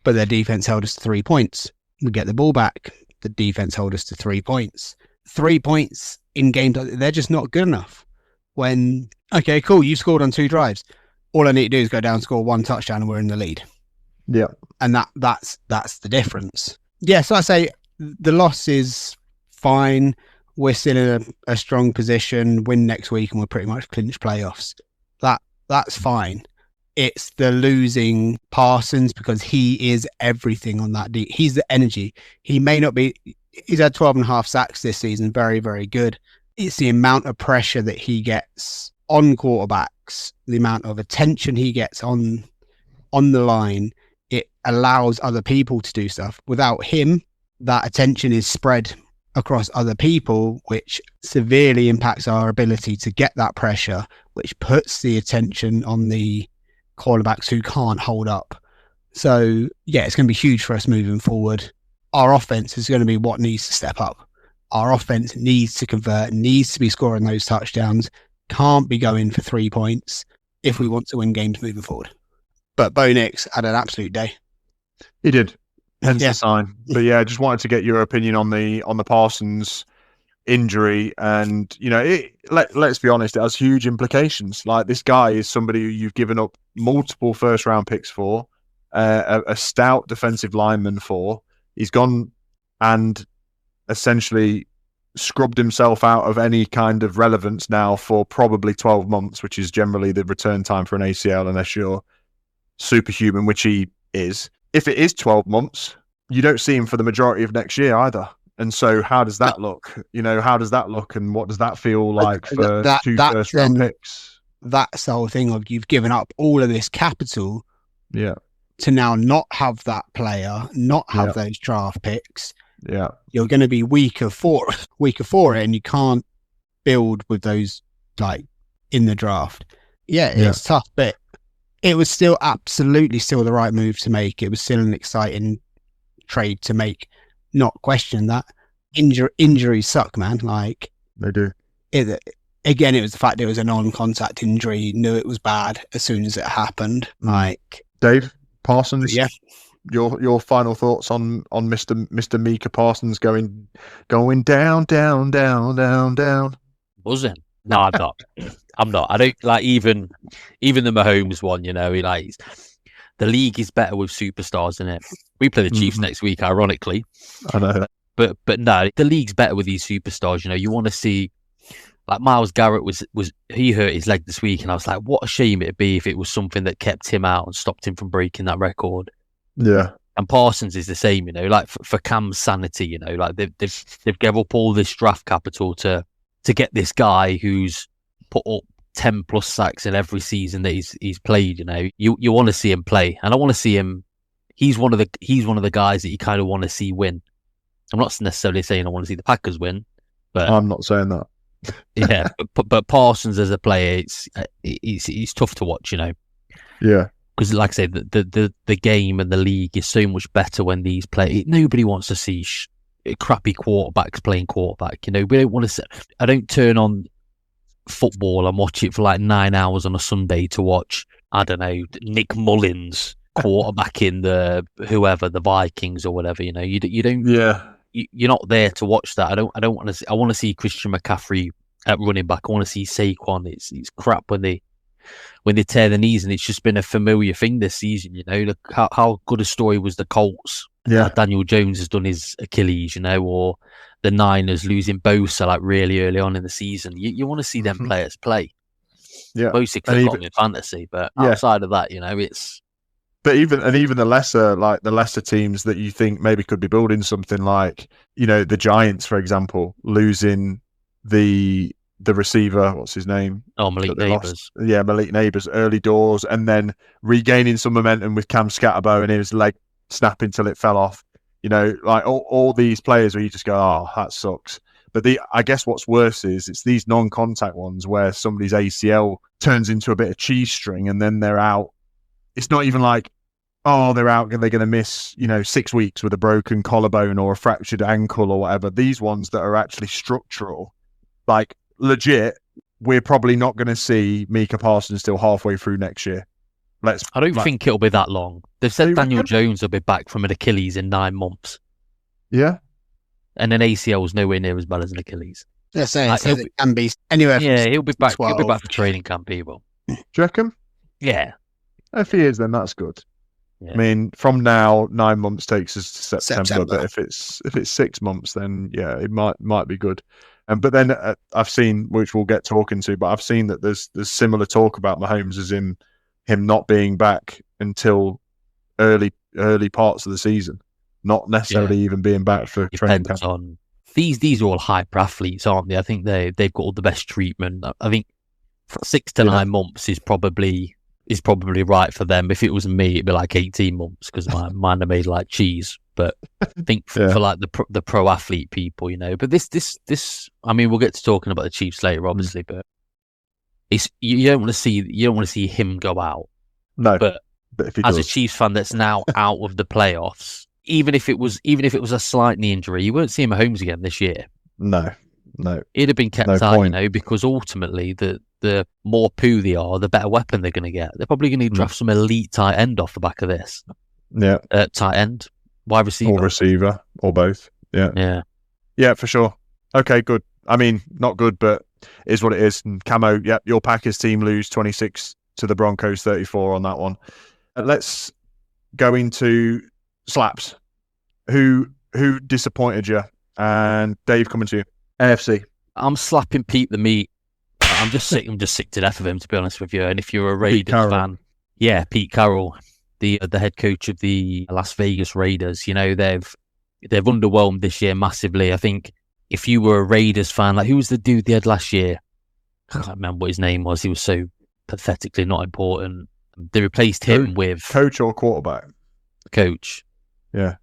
but their defense held us to 3 points. We get the ball back. The defense held us to 3 points. 3 points in games, they're just not good enough. When, okay, cool, you scored on 2 drives. All I need to do is go down, score 1 touchdown, and we're in the lead. Yeah. And that's the difference. Yeah, so I say the loss is fine. We're still in a strong position, win next week, and we'll pretty much clinch playoffs. That's fine. It's the losing Parsons, because he is everything on that. He's the energy. He may not be, he's had 12.5 sacks this season. Very, very good. It's the amount of pressure that he gets on quarterbacks, the amount of attention he gets on the line. It allows other people to do stuff. Without him, that attention is spread across other people, which severely impacts our ability to get that pressure, which puts the attention on the quarterbacks who can't hold up. So yeah, it's going to be huge for us moving forward. Our offense is going to be what needs to step up. Our offense needs to convert, needs to be scoring those touchdowns, can't be going for 3 points if we want to win games moving forward. But Bo Nix had an absolute day. He did. Hence the sign. But yeah, I just wanted to get your opinion on the Parsons injury. And, you know, let's be honest, it has huge implications. Like, this guy is somebody who you've given up multiple first round picks for, a stout defensive lineman for. He's gone and essentially scrubbed himself out of any kind of relevance now for probably 12 months, which is generally the return time for an ACL, unless you're superhuman, which he is. If it is 12 months, you don't see him for the majority of next year either. And so how does that look? You know, how does that look, and what does that feel like for 2 first round picks? That's the whole thing of, you've given up all of this capital to now not have that player, not have those draft picks. Yeah. You're going to be weaker for it, and you can't build with those, like, in the draft. Yeah, it's tough, but it was still absolutely still the right move to make. It was still an exciting trade to make. Not question that. Injuries suck, man. Like, they do. Again, it was the fact it was a non-contact injury. Knew it was bad as soon as it happened. Like, Dave Parsons. Yeah. Your final thoughts on Mr. Micah Parsons going down. Buzzing. No, I'm not. I don't like even the Mahomes one. You know, The league is better with superstars in it. We play the Chiefs next week, ironically. I know. But no, the league's better with these superstars. You want to see, like Myles Garrett was he hurt his leg this week, and I was like, what a shame it'd be if it was something that kept him out and stopped him from breaking that record. Yeah. And Parsons is the same, like for Cam's sanity, like they've given up all this draft capital to get this guy who's put up 10 plus sacks in every season that he's played. You want to see him play, and I want to see him. He's one of the guys that you kind of want to see win. I'm not necessarily saying I want to see the Packers win, but I'm not saying that. yeah, but Parsons as a player, it's tough to watch, Yeah, because like I said, the game and the league is so much better when these play. Nobody wants to see crappy quarterbacks playing quarterback. We don't want to. I don't turn on football and watch it for like 9 hours on a Sunday to watch, I don't know, Nick Mullins quarterbacking the Vikings or whatever. You don't. Yeah. You're not there to watch that. I don't want to see. I want to see Christian McCaffrey at running back. I want to see Saquon. It's crap when they tear the knees, and it's just been a familiar thing this season. Look how good a story was the Colts. Yeah, Daniel Jones has done his Achilles. Or the Niners losing Bosa like really early on in the season. You want to see them players play. Yeah, mostly because they've got them in fantasy, but outside of that, it's. But even the lesser teams that you think maybe could be building something, like the Giants, for example, losing the receiver, what's his name? Oh, Malik Neighbors. Yeah, Malik Neighbors early doors, and then regaining some momentum with Cam Scatterbo and his leg snapping till it fell off. Like all these players where you just go, oh, that sucks. But I guess what's worse is it's these non-contact ones where somebody's ACL turns into a bit of cheese string and then they're out. It's not even like, oh, they're out and they're going to miss, 6 weeks with a broken collarbone or a fractured ankle or whatever. These ones that are actually structural, like legit, we're probably not going to see Micah Parsons till halfway through next year. I don't think it'll be that long. They've said Daniel Jones will be back from an Achilles in 9 months. Yeah. And an ACL is nowhere near as bad as an Achilles. Yeah, it can be anywhere. Yeah, he'll be back. 12. He'll be back for training camp, people. Do you reckon? Yeah. If he is, then that's good. Yeah. I mean, from now, 9 months takes us to September. But if it's 6 months, then yeah, it might be good. But then I've seen, which we'll get talking to, but I've seen that there's similar talk about Mahomes as in him not being back until early parts of the season, not necessarily even being back for training camp. On these are all hyper athletes, aren't they? I think they've got all the best treatment. I think 6 to 9 months is probably right for them. If it was me, it'd be like 18 months because mine are made like cheese. But I think for like the pro athlete people, But this, I mean, we'll get to talking about the Chiefs later, obviously. But it's you don't want to see him go out. No, but if he as does. a Chiefs fan that's now out of the playoffs, even if it was a slight knee injury, you won't see Mahomes again this year. No. It'd have been kept out, because ultimately the more poo they are, the better weapon they're going to get. They're probably going to draft some elite tight end off the back of this. Yeah. Tight end, wide receiver. Or receiver, or both. Yeah. Yeah. Yeah, for sure. Okay, good. I mean, not good, but it is what it is. And Camo, your Packers team lose 26 to the Broncos 34 on that one. Let's go into slaps. Who disappointed you? And Dave, coming to you. AFC. I'm slapping Pete the Meat. I'm just sick to death of him, to be honest with you. And if you're a Raiders fan, Pete Carroll, the head coach of the Las Vegas Raiders, they've underwhelmed this year massively. I think if you were a Raiders fan, like who was the dude they had last year? I can't remember what his name was. He was so pathetically not important. They replaced him with coach or quarterback. Coach. Yeah,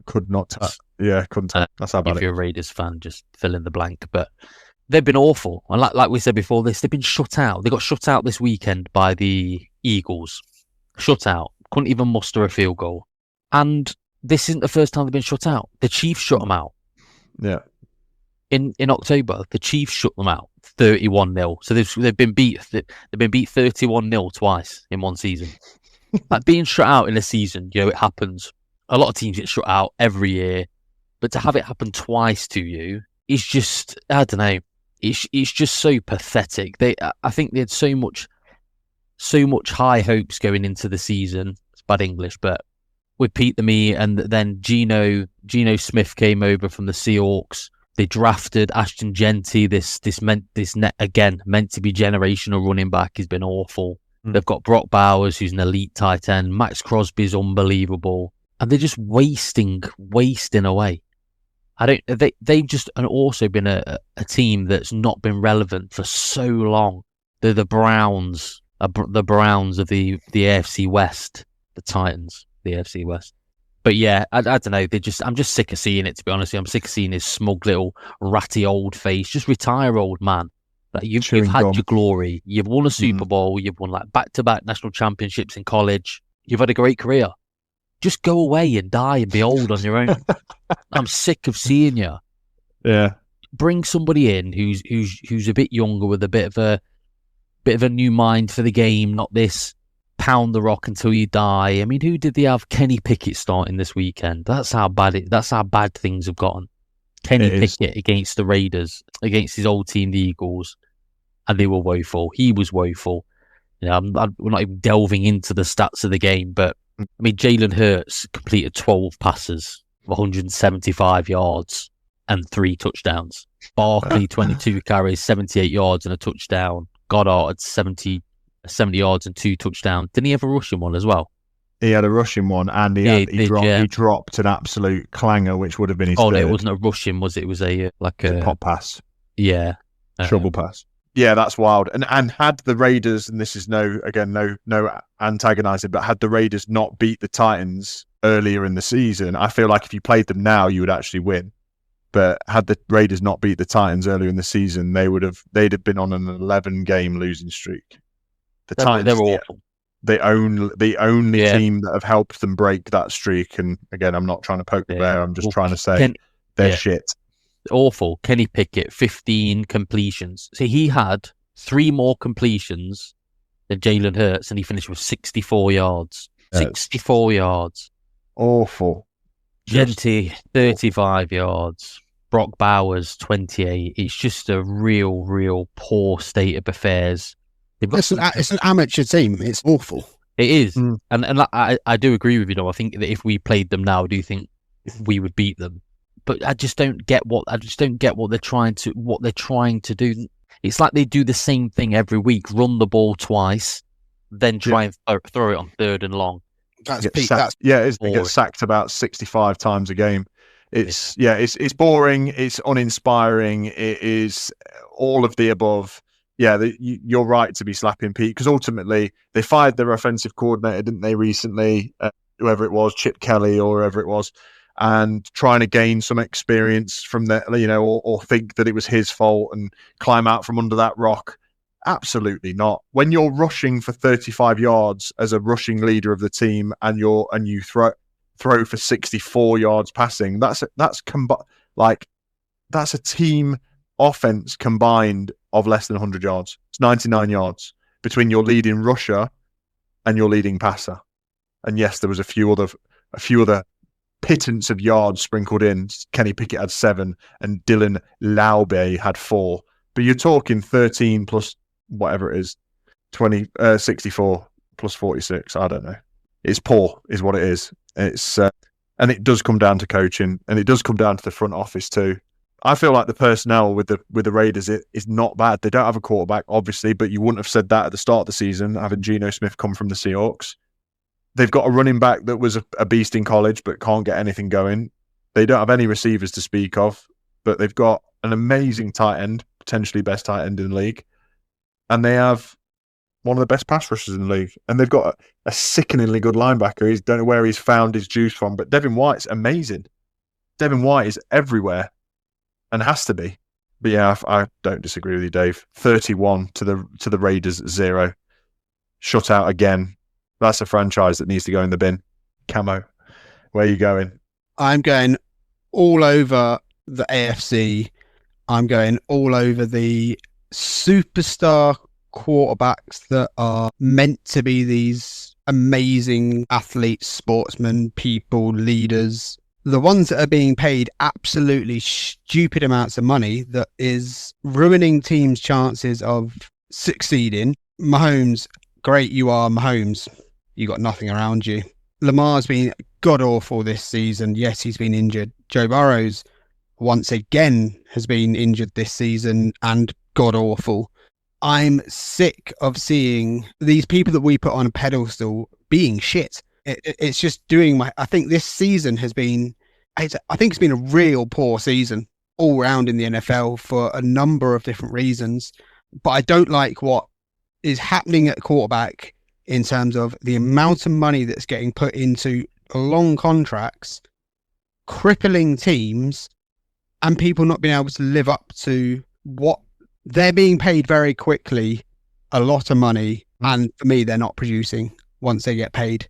could not. Couldn't. That's how bad. If you're a Raiders fan, just fill in the blank. But they've been awful, and like we said before this, they've been shut out. They got shut out this weekend by the Eagles. Shut out. Couldn't even muster a field goal. And this isn't the first time they've been shut out. The Chiefs shut them out. Yeah. In October, the Chiefs shut them out 31-0. So they've been beat 31-0 twice in one season. Like being shut out in a season, it happens. A lot of teams get shut out every year, but to have it happen twice to you is just, I don't know. It's just so pathetic. I think they had so much high hopes going into the season, bad English, but we beat them, and then Geno Smith came over from the Seahawks. They drafted Ashton Genty, meant to be generational running back. He's been awful. They've got Brock Bowers, who's an elite tight end. Max Crosby's unbelievable, and they're just wasting away. They've just also been a team that's not been relevant for so long. They're the Browns of the AFC West, the Titans, the AFC West. But yeah, I don't know. I'm just sick of seeing it, to be honest. I'm sick of seeing his smug little ratty old face. Just retire, old man. Like you've had your glory. You've won a Super Bowl. You've won like back-to-back national championships in college. You've had a great career. Just go away and die and be old on your own. I'm sick of seeing you. Yeah. Bring somebody in who's a bit younger with a bit of a new mind for the game. Not this pound the rock until you die. I mean, who did they have? Kenny Pickett starting this weekend. That's how bad things have gotten. Kenny Pickett against the Raiders, against his old team, the Eagles, and they were woeful. He was woeful. You know, we're not even delving into the stats of the game, but I mean, Jalen Hurts completed 12 passes, 175 yards, and 3 touchdowns. Barkley, 22 carries, 78 yards and a touchdown. Goddard, 70 yards and 2 touchdowns. Didn't he have a rushing one as well? He had a rushing one, and he dropped an absolute clanger, which would have been his third. No, it wasn't a rushing, was it? It was a pop pass. Yeah. Trouble pass. Yeah, that's wild. And had the Raiders, and this is no antagonizing, but had the Raiders not beat the Titans earlier in the season, I feel like if you played them now, you would actually win. But had the Raiders not beat the Titans earlier in the season, they'd have been on an 11-game losing streak. The Titans, they're awful. The only team that have helped them break that streak. And again, I'm not trying to poke the bear. I'm just trying to say they're shit. Awful. Kenny Pickett, 15 completions. See, he had 3 more completions than Jalen Hurts, and he finished with 64 yards. 64 yards. Awful. Genty, 35 yards. Brock Bowers, 28. It's just a real poor state of affairs. It's an amateur team. It's awful. It is. And I do agree with you, though. I think that if we played them now, I do think we would beat them. But I just don't get what they're trying to do. It's like they do the same thing every week: run the ball twice, then try and throw it on 3rd and long. They get sacked about 65 times a game. It's boring. It's uninspiring. It is all of the above. Yeah, you're right to be slapping Pete, because ultimately they fired their offensive coordinator, didn't they, recently? Whoever it was, Chip Kelly or whoever it was. And trying to gain some experience from that, or think that it was his fault and climb out from under that rock. Absolutely not. When you're rushing for 35 yards as a rushing leader of the team, and you throw for 64 yards passing, that's a team offense combined of less than 100 yards. It's 99 yards between your leading rusher and your leading passer. And yes, there was a few other pittance of yards sprinkled in. Kenny Pickett had 7 and Dylan Laube had 4. But you're talking 13 plus whatever it is, 64 plus 46. I don't know. It's poor is what it is. It's and it does come down to coaching, and it does come down to the front office too. I feel like the personnel with the Raiders is not bad. They don't have a quarterback, obviously, but you wouldn't have said that at the start of the season, having Geno Smith come from the Seahawks. They've got a running back that was a beast in college, but can't get anything going. They don't have any receivers to speak of, but they've got an amazing tight end, potentially best tight end in the league. And they have one of the best pass rushers in the league. And they've got a sickeningly good linebacker. I don't know where he's found his juice from, but Devin White's amazing. Devin White is everywhere and has to be. But yeah, I don't disagree with you, Dave. 31 to the Raiders, 0. Shut out again. That's a franchise that needs to go in the bin. Camo, where are you going? I'm going all over the AFC. I'm going all over the superstar quarterbacks that are meant to be these amazing athletes, sportsmen, people, leaders. The ones that are being paid absolutely stupid amounts of money that is ruining teams' chances of succeeding. Mahomes, great you are, Mahomes. You got nothing around you. Lamar's been god awful this season. Yes, he's been injured. Joe Burrow's once again has been injured this season and god awful. I'm sick of seeing these people that we put on a pedestal being shit. It's just doing I think this season has been, I think it's been a real poor season all round in the NFL for a number of different reasons. But I don't like what is happening at quarterback in terms of the amount of money that's getting put into long contracts, crippling teams, and people not being able to live up to what they're being paid very quickly, a lot of money. And for me, they're not producing once they get paid.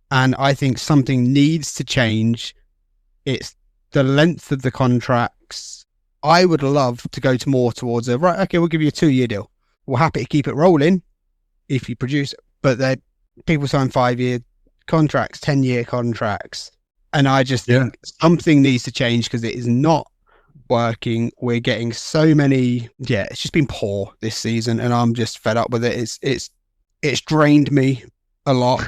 And I think something needs to change. It's the length of the contracts. I would love to go to more towards right, okay, we'll give you a 2-year deal. We're happy to keep it rolling if you produce, but people sign 5-year contracts, 10-year contracts. And I just think something needs to change because it is not working. We're getting so many, it's just been poor this season and I'm just fed up with it. It's drained me a lot.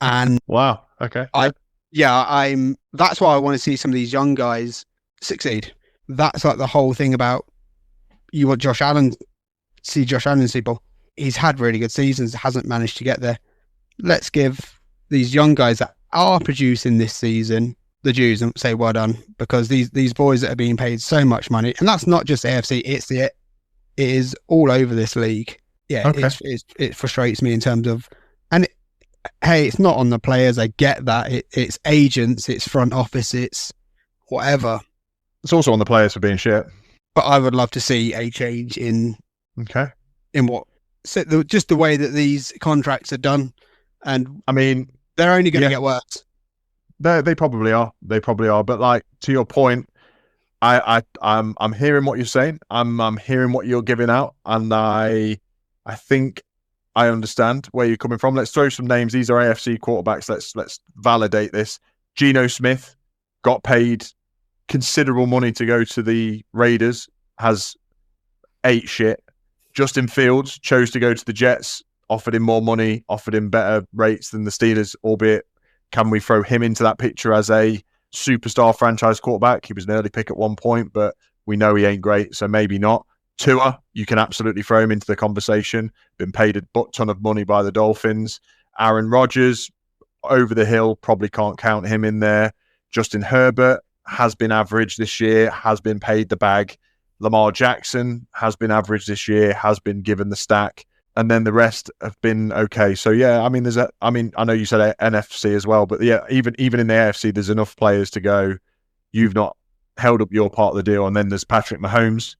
And wow, okay. That's why I want to see some of these young guys succeed. That's like the whole thing about, you want Josh Allen's people. He's had really good seasons, hasn't managed to get there. Let's give these young guys that are producing this season the dues and say well done, because these boys that are being paid so much money, and that's not just AFC, it is all over this league. Yeah, okay. It frustrates me in terms of, and hey, it's not on the players. I get that. It's agents, it's front office, it's whatever. It's also on the players for being shit. But I would love to see a change in just the way that these contracts are done. And I mean, they're only going to get worse. They probably are. But like, to your point, I'm hearing what you're saying. I'm hearing what you're giving out, and I think I understand where you're coming from. Let's throw some names. These are AFC quarterbacks. Let's validate this. Geno Smith got paid considerable money to go to the Raiders, has ate shit. Justin Fields chose to go to the Jets, offered him more money, offered him better rates than the Steelers, albeit can we throw him into that picture as a superstar franchise quarterback? He was an early pick at one point, but we know he ain't great, so maybe not. Tua, you can absolutely throw him into the conversation. Been paid a butt ton of money by the Dolphins. Aaron Rodgers, over the hill, probably can't count him in there. Justin Herbert has been average this year, has been paid the bag. Lamar Jackson has been average this year, has been given the stack. And then the rest have been okay. So yeah, I mean, I know you said NFC as well, but yeah, even in the AFC, there's enough players to go, you've not held up your part of the deal. And then there's Patrick Mahomes,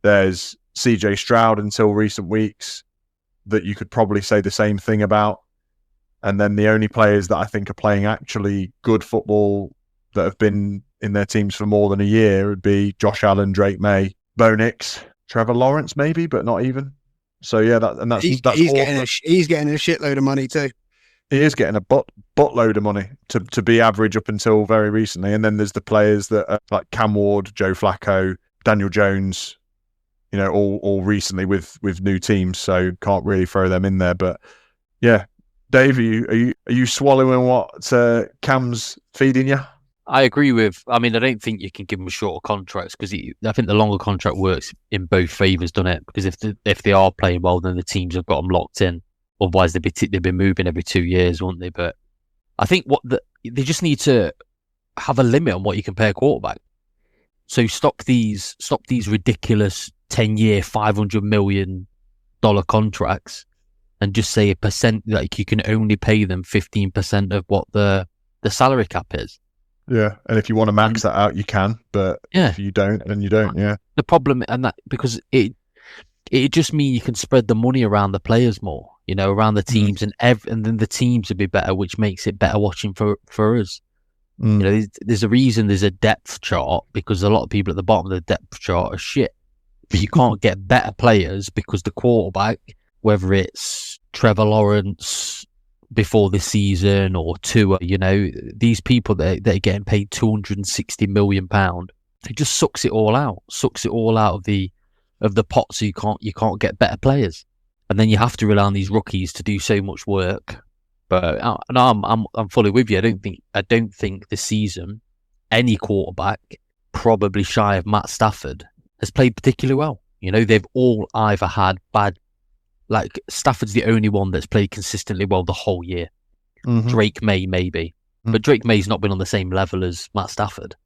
there's CJ Stroud until recent weeks that you could probably say the same thing about. And then the only players that I think are playing actually good football that have been in their teams for more than a year would be Josh Allen, Drake May, Bo Nix, Trevor Lawrence maybe, but not even. So yeah, he's getting a shitload of money too. He is getting a buttload of money to be average up until very recently. And then there's the players that are like Cam Ward, Joe Flacco, Daniel Jones, all recently with new teams. So can't really throw them in there. But yeah, Dave, are you swallowing what Cam's feeding you? I agree with. I mean, I don't think you can give them shorter contracts because I think the longer contract works in both favours, doesn't it? Because if they are playing well, then the teams have got them locked in. Otherwise, they'd be moving every 2 years, wouldn't they? But I think they just need to have a limit on what you can pay a quarterback. So stop these ridiculous 10-year, $500 million contracts, and just say a percent. Like you can only pay them 15% of what the salary cap is. Yeah, and if you want to max that out, you can. But if you don't, then you don't. Yeah. The problem, and that because it just means you can spread the money around the players more, around the teams, and then the teams will be better, which makes it better watching for us. There's a reason there's a depth chart, because a lot of people at the bottom of the depth chart are shit. But you can't get better players because the quarterback, whether it's Trevor Lawrence before this season or Tua, these people that are getting paid £260 million, it just sucks it all out of the pot. So you can't get better players, and then you have to rely on these rookies to do so much work, But no, I'm fully with you. I don't think this season any quarterback, probably shy of Matt Stafford, has played particularly well. You know, they've all either had bad. Like Stafford's the only one that's played consistently well the whole year. Mm-hmm. Drake May maybe, but Drake May's not been on the same level as Matt Stafford.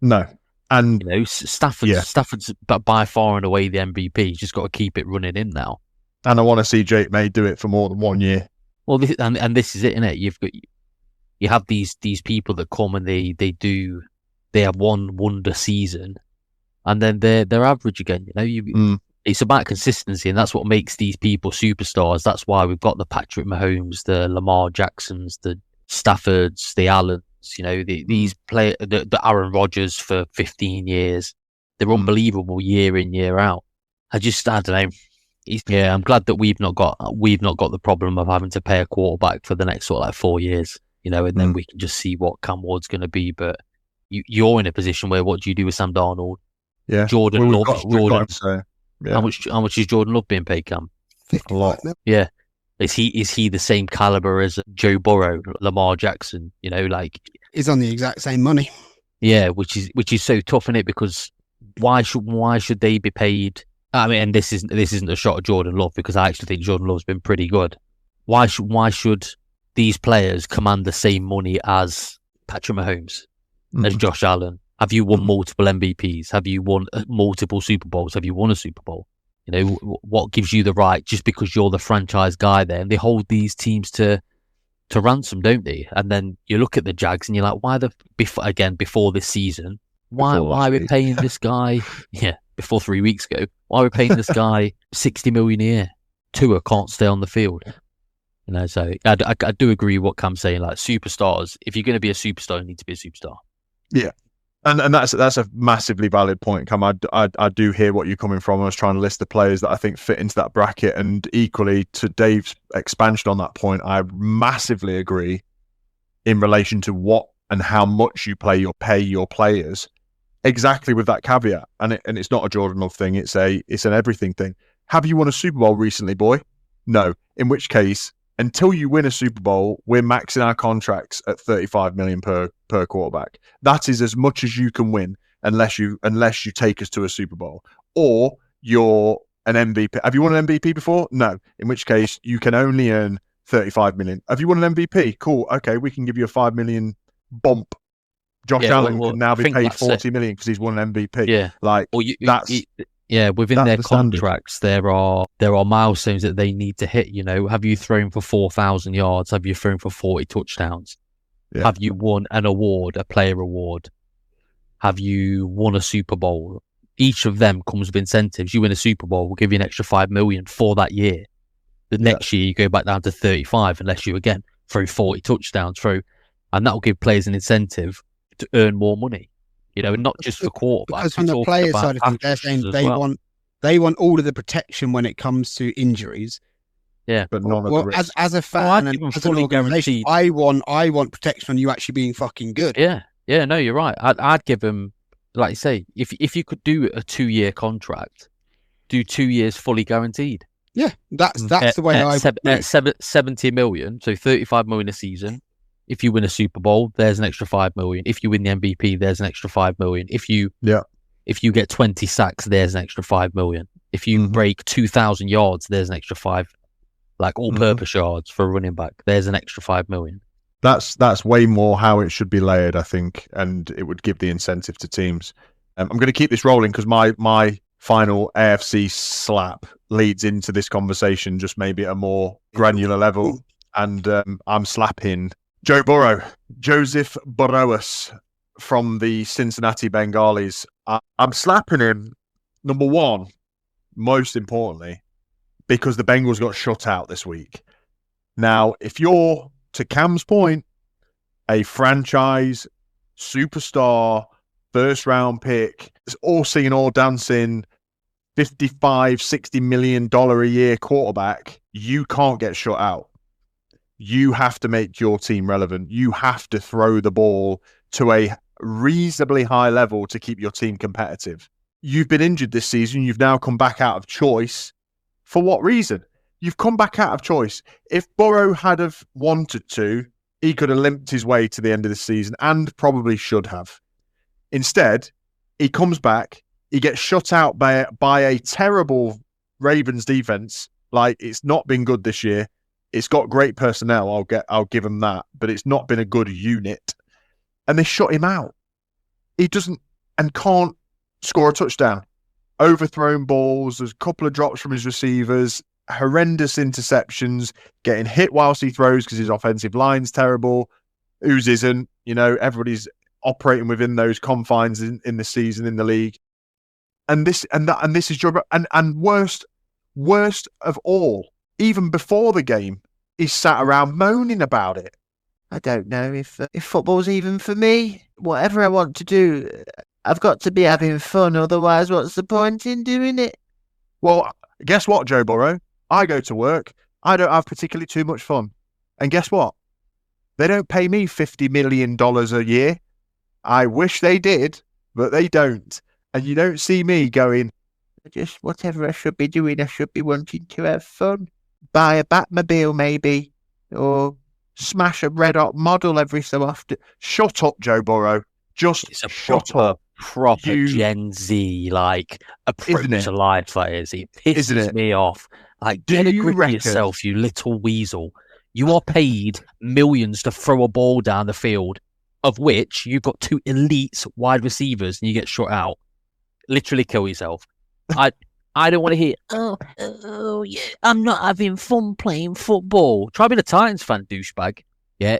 No, and you know, Stafford's by far and away the MVP. He's just got to keep it running in now. And I want to see Drake May do it for more than 1 year. Well, this is it, isn't it? You have these people that come and they have one wonder season, and then they're average again. You know, it's about consistency, and that's what makes these people superstars. That's why we've got the Patrick Mahomes, the Lamar Jacksons, the Staffords, the Allens. You know, these players, the Aaron Rodgers for 15 years. They're unbelievable year in, year out. I don't know. I'm glad that we've not got the problem of having to pay a quarterback for the next sort of like 4 years, you know, and then we can just see what Cam Ward's going to be. But you're in a position where what do you do with Sam Darnold? Yeah, Jordan Love. Yeah. How much is Jordan Love being paid, Cam? A lot. Yeah, is he the same caliber as Joe Burrow, Lamar Jackson? You know, like he's on the exact same money. Yeah, which is so tough, isn't it? Because why should they be paid? I mean, and this isn't a shot at Jordan Love, because I actually think Jordan Love's been pretty good. Why should these players command the same money as Patrick Mahomes, as Josh Allen? Have you won multiple MVPs? Have you won multiple Super Bowls? Have you won a Super Bowl? You know, what gives you the right, just because you're the franchise guy there? And they hold these teams to ransom, don't they? And then you look at the Jags and you're like, why before this season, why are we paying this guy? Yeah. Before 3 weeks ago, why are we paying this guy $60 million a year? Tua can't stay on the field. You know, so I do agree with what Cam's saying. Like superstars, if you're going to be a superstar, you need to be a superstar. Yeah, and that's a massively valid point, Cam. I do hear what you're coming from. I was trying to list the players that I think fit into that bracket, and equally to Dave's expansion on that point, I massively agree in relation to what and how much you pay your players. Exactly, with that caveat, and it's not a Jordan Love thing. It's an everything thing. Have you won a Super Bowl recently, boy? No. In which case, until you win a Super Bowl, we're maxing our contracts at $35 million per quarterback. That is as much as you can win, unless you take us to a Super Bowl, or you're an MVP. Have you won an MVP before? No. In which case, you can only earn $35 million. Have you won an MVP? Cool. Okay, we can give you a $5 million bump. Josh Allen can now be paid $40 million because he's won an MVP. Yeah, like within their contracts, there are milestones that they need to hit. You know, have you thrown for 4,000 yards? Have you thrown for 40 touchdowns? Yeah. Have you won an award, a player award? Have you won a Super Bowl? Each of them comes with incentives. You win a Super Bowl, we'll give you an extra $5 million for that year. The next year, you go back down to 35 unless you again throw 40 touchdowns through, and that will give players an incentive to earn more money, you know, and not just for quarterbacks. Because from the player side of things, they're saying they want all of the protection when it comes to injuries. Yeah, but none of the risk. As a fan and as an organisation, I want protection on you actually being fucking good. Yeah, no, you're right. I'd give them, like you say, if you could do a 2-year contract, do 2 years fully guaranteed. Yeah, that's the way I would. 70 million, so 35 million a season. If you win a Super Bowl, there's an extra 5 million. If you win the MVP, there's an extra 5 million. If you get 20 sacks, there's an extra 5 million. If you break 2,000 yards, there's an extra 5, like all-purpose yards for a running back. There's an extra 5 million. That's way more how it should be layered, I think, and it would give the incentive to teams. I'm going to keep this rolling because my final AFC slap leads into this conversation, just maybe at a more granular level, and I'm slapping Joe Burrow, Joseph Burrows from the Cincinnati Bengalis. I'm slapping him, number one, most importantly, because the Bengals got shut out this week. Now, if you're, to Cam's point, a franchise superstar, first-round pick, it's all singing, all dancing, $55-60 million a year quarterback, you can't get shut out. You have to make your team relevant. You have to throw the ball to a reasonably high level to keep your team competitive. You've been injured this season. You've now come back out of choice. For what reason? you've come back out of choice. If Burrow had have wanted to, he could have limped his way to the end of the season and probably should have. Instead, he comes back, he gets shut out by a terrible Ravens defense. Like, it's not been good this year. It's got great personnel, I'll give him that, but it's not been a good unit. And they shut him out. He doesn't and can't score a touchdown. Overthrown balls, there's a couple of drops from his receivers, horrendous interceptions, getting hit whilst he throws because his offensive line's terrible. Whose isn't? Everybody's operating within those confines in the season in the league. And this is Joe. And worst of all, even before the game, he sat around moaning about it. I don't know if football's even for me. Whatever I want to do, I've got to be having fun. Otherwise, what's the point in doing it? Well, guess what, Joe Burrow? I go to work. I don't have particularly too much fun. And guess what? They don't pay me $50 million a year. I wish they did, but they don't. And you don't see me going, just whatever I should be doing, I should be wanting to have fun. Buy a Batmobile, maybe. Or smash a red hot model every so often. Shut up, Joe Burrow. It's a proper Gen Z approach to life. That is, it pisses me off. Get a grip of yourself, you little weasel. You are paid millions to throw a ball down the field, of which you've got 2 elite wide receivers, and you get shut out. Literally kill yourself. I don't want to hear. Oh yeah, I'm not having fun playing football. Try being a Titans fan, douchebag. Yeah.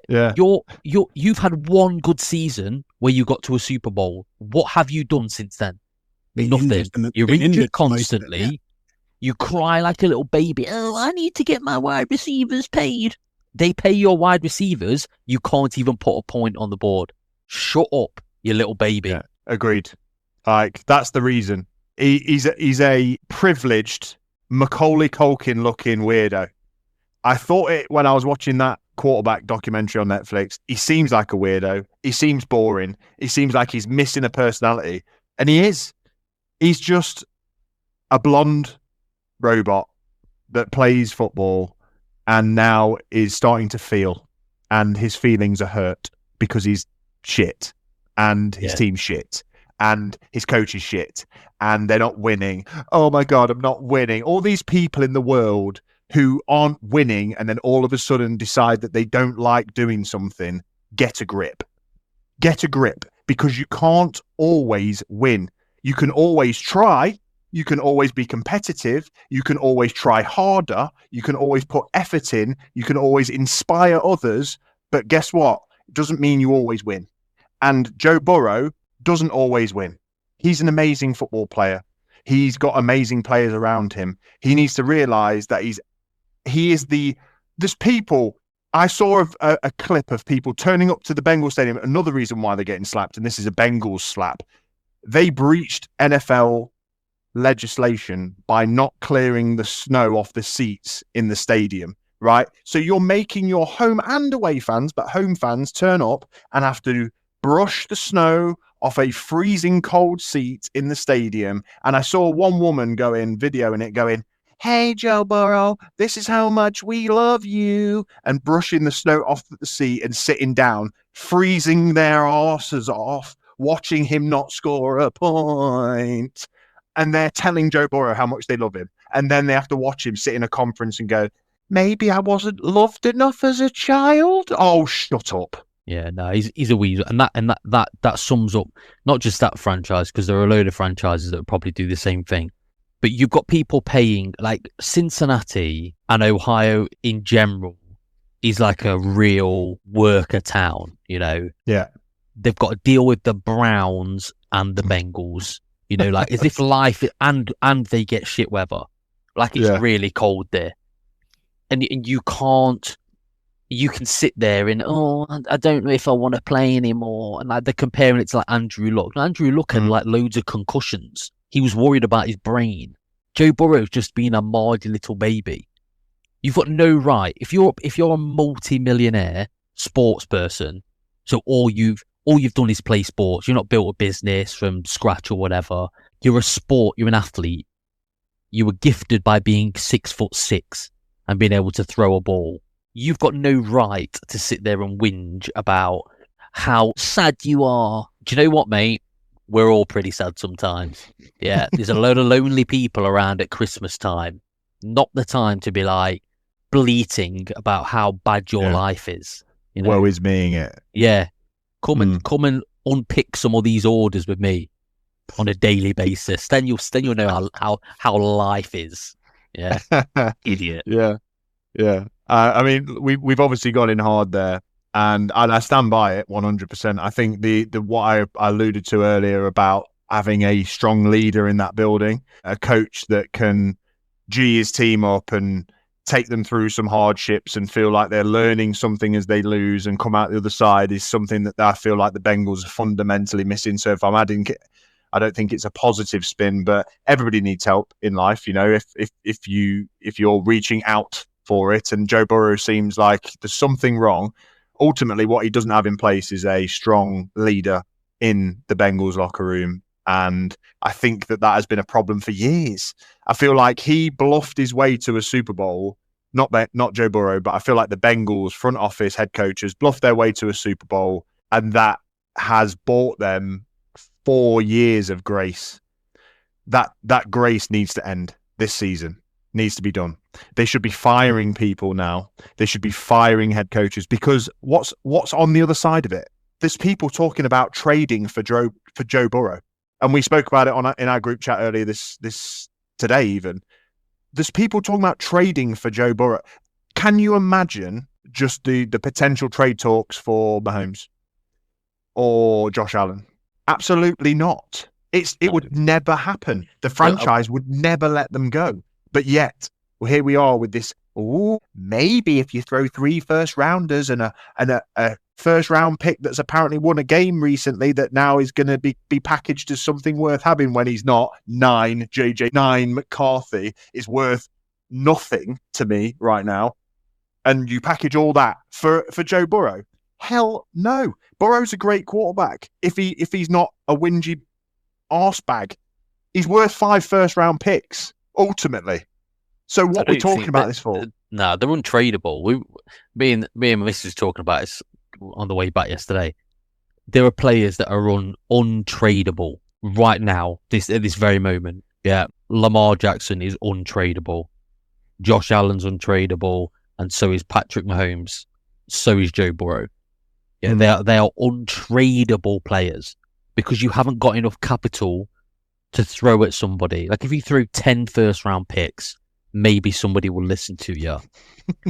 You've had one good season where you got to a Super Bowl. What have you done since then? Nothing. You're injured constantly. Yeah. You cry like a little baby. Oh, I need to get my wide receivers paid. They pay your wide receivers. You can't even put a point on the board. Shut up, you little baby. Yeah, agreed. That's the reason. He's a privileged Macaulay Culkin looking weirdo. I thought it when I was watching that quarterback documentary on Netflix. He seems like a weirdo. He seems boring. He seems like he's missing a personality. And he is. He's just a blonde robot that plays football and now is starting to feel. And his feelings are hurt because he's shit. And his team's shit. And his coach is shit. And they're not winning. Oh my God, I'm not winning. All these people in the world who aren't winning and then all of a sudden decide that they don't like doing something, get a grip. Get a grip, because you can't always win. You can always try. You can always be competitive. You can always try harder. You can always put effort in. You can always inspire others. But guess what? It doesn't mean you always win. And Joe Burrow doesn't always win. He's an amazing football player. He's got amazing players around him. He needs to realize that there's people. I saw a clip of people turning up to the Bengals Stadium. Another reason why they're getting slapped, and this is a Bengals slap. They breached NFL legislation by not clearing the snow off the seats in the stadium, right? So you're making your home and away fans, but home fans turn up and have to brush the snow off a freezing cold seat in the stadium. And I saw one woman videoing it going, "Hey, Joe Burrow, this is how much we love you," and brushing the snow off the seat and sitting down, freezing their asses off, watching him not score a point. And they're telling Joe Burrow how much they love him. And then they have to watch him sit in a conference and go, "Maybe I wasn't loved enough as a child." Oh, shut up. Yeah, no, he's a weasel, and that sums up not just that franchise, because there are a load of franchises that would probably do the same thing. But you've got people paying, like Cincinnati and Ohio in general is like a real worker town, you know? Yeah. They've got to deal with the Browns and the Bengals, you know, like as if life, and they get shit weather. Like it's really cold there. And you can't, you can sit there and, I don't know if I want to play anymore. And like they're comparing it to like Andrew Luck. Andrew Luck had like loads of concussions. He was worried about his brain. Joe Burrow's just being a mardy little baby. You've got no right. If you're a multi-millionaire sports person, so all you've done is play sports. You're not built a business from scratch or whatever. You're an athlete. You were gifted by being 6'6". and being able to throw a ball, you've got no right to sit there and whinge about how sad you are. Do you know what, mate? We're all pretty sad sometimes. Yeah, there's a load of lonely people around at Christmas time. Not the time to be like bleating about how bad your life is. You know? Woe is meing it. Yeah, come and unpick some of these orders with me on a daily basis. Then you'll know how life is. Yeah, idiot. Yeah. I mean, we've obviously gone in hard there, and I stand by it 100%. I think the what I alluded to earlier about having a strong leader in that building, a coach that can G his team up and take them through some hardships and feel like they're learning something as they lose and come out the other side, is something that I feel like the Bengals are fundamentally missing. So if I'm adding, I don't think it's a positive spin, but everybody needs help in life. You know, if you're reaching out for it, and Joe Burrow seems like there's something wrong. Ultimately, what he doesn't have in place is a strong leader in the Bengals locker room. And I think that has been a problem for years. I feel like he bluffed his way to a Super Bowl, not Joe Burrow, but I feel like the Bengals front office head coaches bluffed their way to a Super Bowl, and that has bought them 4 years of grace. That grace needs to end this season. Needs to be done. They should be firing people now. They should be firing head coaches, because what's on the other side of it? There's people talking about trading for Joe Burrow. And we spoke about it in our group chat earlier this today even. There's people talking about trading for Joe Burrow. Can you imagine just the potential trade talks for Mahomes or Josh Allen? Absolutely not. It would never happen. The franchise would never let them go. But yet, well, here we are with this. Oh, maybe if you throw 3 first-rounders and a first-round pick that's apparently won a game recently, that now is going to be packaged as something worth having when he's not. 9 McCarthy is worth nothing to me right now, and you package all that for Joe Burrow? Hell no. Burrow's a great quarterback. If he's not a whingy arsebag, he's worth 5 first-round picks ultimately. So what we're talking about this for? No, they're untradeable. Me and my missus talking about this on the way back yesterday. There are players that are untradeable right now, at this very moment. Yeah, Lamar Jackson is untradeable. Josh Allen's untradeable, and so is Patrick Mahomes. So is Joe Burrow. Yeah, they are untradeable players because you haven't got enough capital to throw at somebody. Like if you throw 10 first-round picks, maybe somebody will listen to you.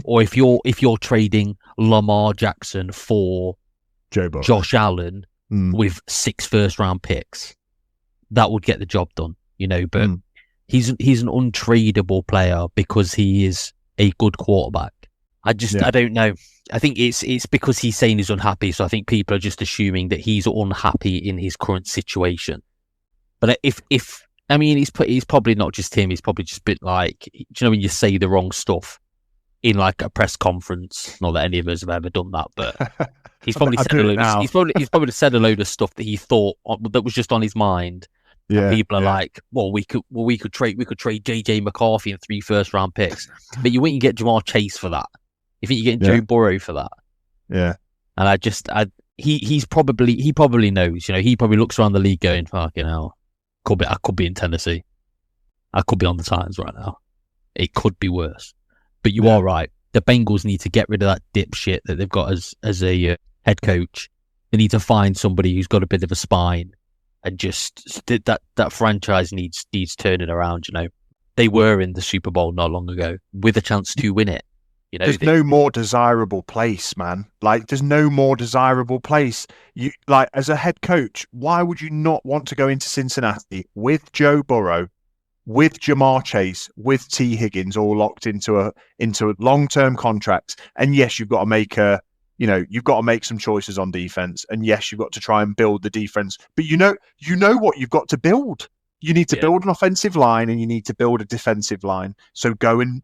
Or if you're trading Lamar Jackson for Joe Burrow, Josh Allen with 6 first-round picks, that would get the job done. You know, but he's an untradeable player because he is a good quarterback. I don't know. I think it's because he's saying he's unhappy, so I think people are just assuming that he's unhappy in his current situation. But if I mean, he's probably not just him. He's probably just a bit like, do you know when you say the wrong stuff in like a press conference? Not that any of us have ever done that, but he's probably said he's probably said a load of stuff that he thought that was just on his mind. Yeah, and people are like, we could trade JJ McCarthy and 3 first-round picks, but you wouldn't get Jamar Chase for that. You think you're getting Joe Burrow for that? Yeah, and he probably knows. You know, he probably looks around the league going, "Fucking hell. I could be in Tennessee. I could be on the Titans right now. It could be worse." But you are right. The Bengals need to get rid of that dipshit that they've got as a head coach. They need to find somebody who's got a bit of a spine, and just that franchise needs turning around. You know, they were in the Super Bowl not long ago with a chance to win it. You know, there's no more desirable place, man. Like, there's no more desirable place. You like, as a head coach, why would you not want to go into Cincinnati with Joe Burrow, with Jamar Chase, with T. Higgins, all locked into a long-term contracts? And yes, you've got to make some choices on defense. And yes, you've got to try and build the defense. But you know what you've got to build. You need to build an offensive line and you need to build a defensive line. So go and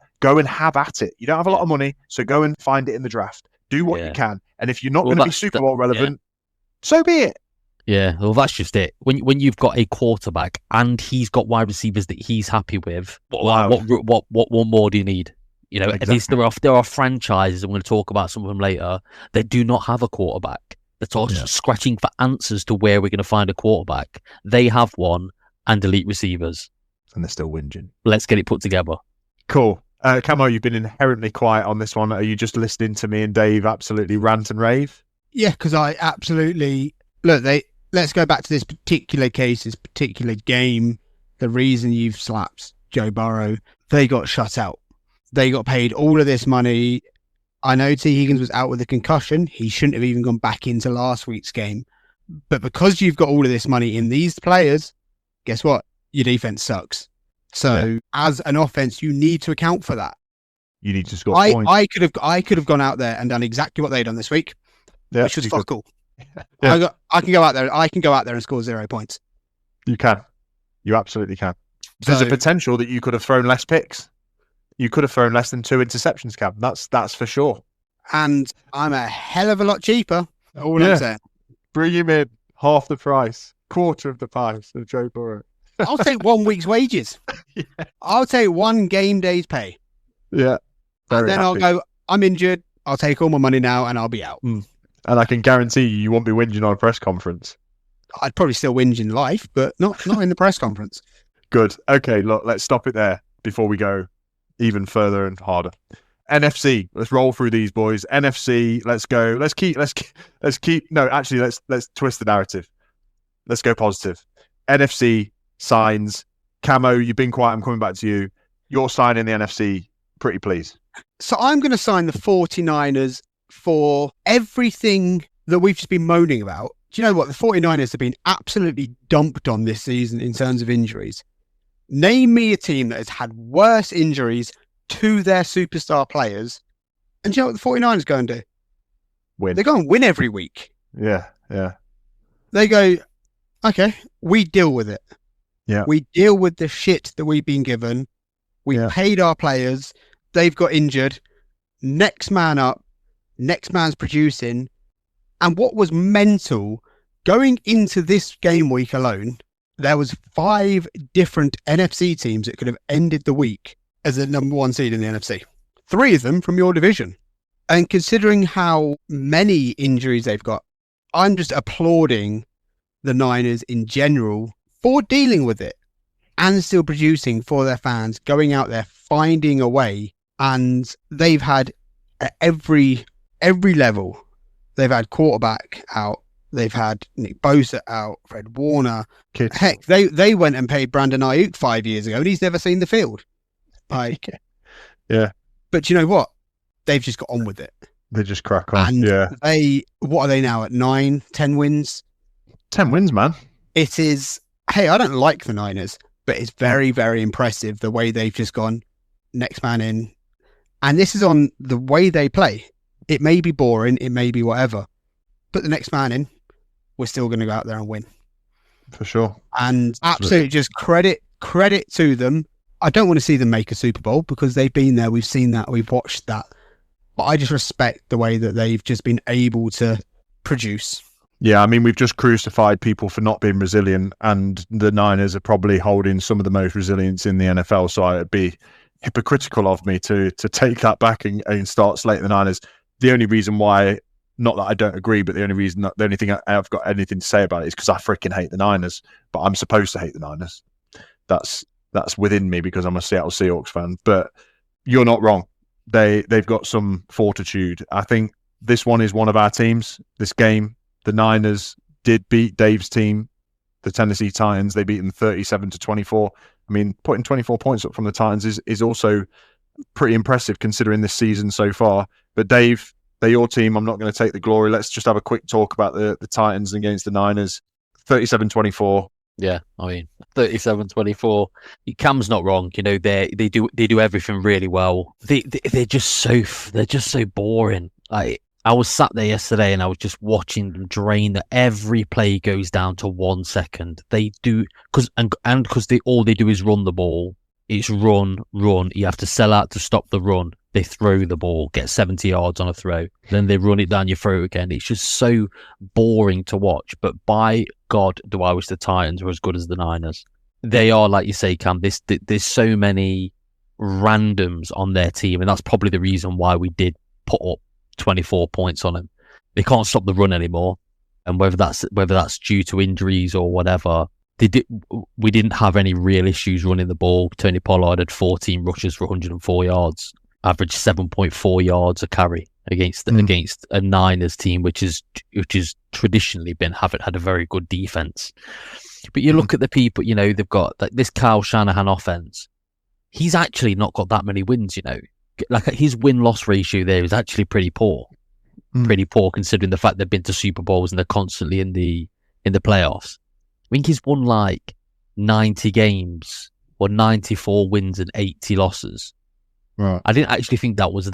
have at it. You don't have a lot of money, so go and find it in the draft. Do what you can. And if you're not going to be Super Bowl relevant, so be it. Yeah, well, that's just it. When you've got a quarterback and he's got wide receivers that he's happy with, what more do you need? You know, Exactly. at least there are franchises, I'm going to talk about some of them later, that do not have a quarterback. That are scratching for answers to where we're going to find a quarterback. They have one and elite receivers. And they're still whinging. Let's get it put together. Cool. Camo, you've been inherently quiet on this one. Are you just listening to me and Dave absolutely rant and rave? Yeah, because I absolutely... Look, let's go back to this particular case, this particular game. The reason you've slapped Joe Burrow, they got shut out. They got paid all of this money. I know T. Higgins was out with a concussion. He shouldn't have even gone back into last week's game. But because you've got all of this money in these players, guess what? Your defense sucks. So as an offense, you need to account for that. You need to score points. I could have gone out there and done exactly what they'd done this week, which was fuck all. Yeah. I can go out there and score 0 points. You can. You absolutely can. There's a potential that you could have thrown less picks. You could have thrown less than 2 interceptions, Cam. That's for sure. And I'm a hell of a lot cheaper. All I'm saying. Bring him in half the price, quarter of the price of Joe Burrow. I'll take 1 week's wages. I'll take 1 game day's pay. Yeah. And then I'll go, I'm injured. I'll take all my money now and I'll be out. And I can guarantee you won't be whinging on a press conference. I'd probably still whinge in life, but not in the press conference. Good. Okay, look, let's stop it there before we go even further and harder. NFC, let's roll through these, boys. NFC, let's go. Let's keep. No, actually, let's twist the narrative. Let's go positive. NFC signs. Camo, you've been quiet. I'm coming back to you. You're signing the NFC. Pretty please. So I'm going to sign the 49ers for everything that we've just been moaning about. Do you know what? The 49ers have been absolutely dumped on this season in terms of injuries. Name me a team that has had worse injuries to their superstar players. And do you know what the 49ers go and do? Win. They go and win every week. Yeah. They go, okay, we deal with it. Yeah. We deal with the shit that we've been given. We paid our players. They've got injured. Next man up. Next man's producing. And what was mental, going into this game week alone, there was 5 different NFC teams that could have ended the week as the number 1 seed in the NFC. 3 of them from your division. And considering how many injuries they've got, I'm just applauding the Niners in general for dealing with it and still producing for their fans, going out there, finding a way. And they've had at every level, they've had quarterback out. They've had Nick Bosa out, Fred Warner. Kids. Heck, they went and paid Brandon Ayuk 5 years ago and he's never seen the field. Like, yeah. But you know what? They've just got on with it. They just crack on. And what are they now at 9, 10 wins? 10 wins, man. It is, hey, I don't like the Niners, but it's very, very impressive the way they've just gone next man in. And this is on the way they play. It may be boring, it may be whatever, but the next man in, we're still going to go out there and win. For sure. And absolutely just credit to them. I don't want to see them make a Super Bowl because they've been there. We've seen that. We've watched that. But I just respect the way that they've just been able to produce. Yeah, I mean, we've just crucified people for not being resilient, and the Niners are probably holding some of the most resilience in the NFL. So it'd be hypocritical of me to take that back and start slating the Niners. The only reason why, not that I don't agree, but the only thing I've got anything to say about it is because I freaking hate the Niners. But I'm supposed to hate the Niners. That's within me because I'm a Seattle Seahawks fan. But you're not wrong. They've got some fortitude. I think this one is one of our teams. This game, the Niners did beat Dave's team, the Tennessee Titans. They beat them 37-24. I mean, putting 24 points up from the Titans is also pretty impressive considering this season so far. But Dave, they're your team. I'm not going to take the glory. Let's just have a quick talk about the Titans against the Niners. 37-24. Yeah, I mean, 37-24. Cam's not wrong. You know, they do everything really well. They're just so boring. I was sat there yesterday and I was just watching them drain. That every play goes down to 1 second. They do because all they do is run the ball. It's run. You have to sell out to stop the run. They throw the ball, get 70 yards on a throw, then they run it down your throat again. It's just so boring to watch. But by God, do I wish the Titans were as good as the Niners. They are, like you say, Cam. There's so many randoms on their team, and that's probably the reason why we did put up 24 points on them. They can't stop the run anymore, and whether that's due to injuries or whatever, we didn't have any real issues running the ball. Tony Pollard had 14 rushes for 104 yards, averaged 7.4 yards a carry against a Niners team, which is traditionally had a very good defense. But you look at the people, they've got like this Kyle Shanahan offense. He's actually not got that many wins, Like his win-loss ratio there is actually pretty poor. Pretty poor considering the fact they've been to Super Bowls and they're constantly in the playoffs. I think he's won like 90 games or 94 wins and 80 losses. Right. I didn't actually think that was.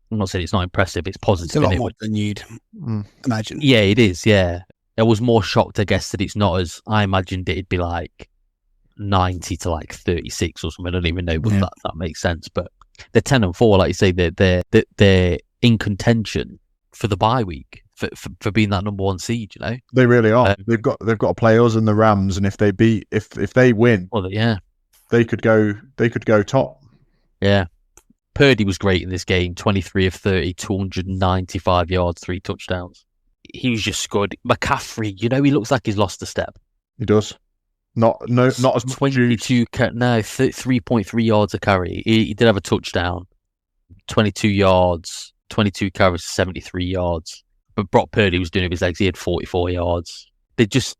I'm not saying it's not impressive. It's positive. It's a lot more than you'd imagine. Yeah, it is. Yeah, I was more shocked, I guess, that it's not as I imagined it'd be like 90 to like 36 or something. I don't even know if that makes sense. But they're 10-4, like you say. They're in contention for the bye week for being that number one seed. They really are. They've got to play us and the Rams, and if they win, well, yeah, they could go top. Yeah. Purdy was great in this game. 23 of 30, 295 yards, 3 touchdowns. He was just good. McCaffrey, he looks like he's lost a step. He does. Not as much 22 3.3 yards a carry. He did have a touchdown. 22 yards, 22 carries, 73 yards. But Brock Purdy was doing it with his legs. He had 44 yards. They just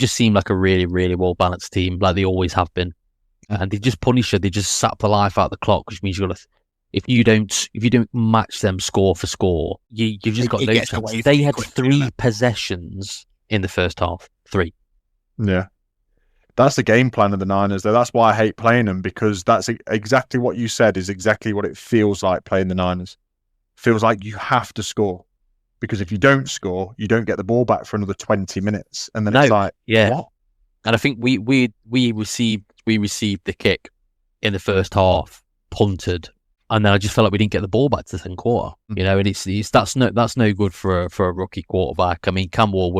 seem like a really, really well balanced team, like they always have been. And they just punish her. They just sap the life out of the clock, which means if you don't match them score for score, you've just got no chance. They had 3 possessions in the first half. 3. Yeah. That's the game plan of the Niners, though. That's why I hate playing them, because that's exactly what you said is exactly what it feels like playing the Niners. Feels like you have to score, because if you don't score, you don't get the ball back for another 20 minutes, and then it's like, what? And I think we received the kick in the first half, punted, and then I just felt like we didn't get the ball back to the second quarter. And that's no good for a rookie quarterback. I mean, Camo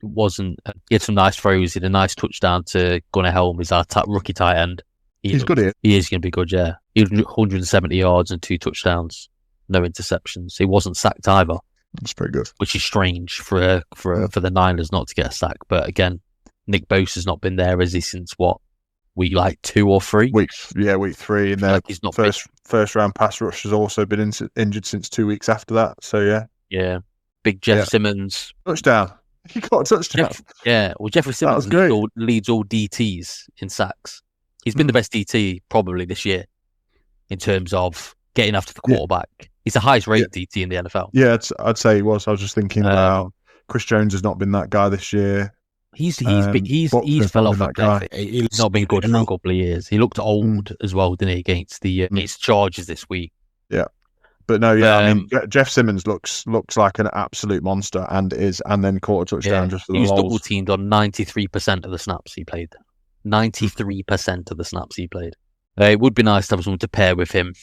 he had some nice throws. He had a nice touchdown to Gunnar Helm, who's our rookie tight end. He's good here. He is going to be good, yeah. He had 170 yards and 2 touchdowns, no interceptions. He wasn't sacked either. That's pretty good. Which is strange for the Niners not to get a sack. But again, Nick Bosa's not been there, has he, since week 2 or 3? Week 3, and their he's not first round pass rush has also been injured since 2 weeks after that. So yeah, big Jeff Simmons touchdown. He got a touchdown. Jeffrey Simmons leads all DTs in sacks. He's been the best DT probably this year in terms of getting after the quarterback. He's the highest rated DT in the NFL. Yeah, I'd say he was. I was just thinking about Chris Jones has not been that guy this year. He's fell off that guy. He's not been good for a couple of years. He looked old as well, didn't he, against the Chargers this week? Yeah. But no, I mean, Jeff Simmons looks like an absolute monster, and then caught a touchdown just for the He was lols. double teamed on 93% of the snaps he played. 93% of the snaps he played. It would be nice to have someone to pair with him.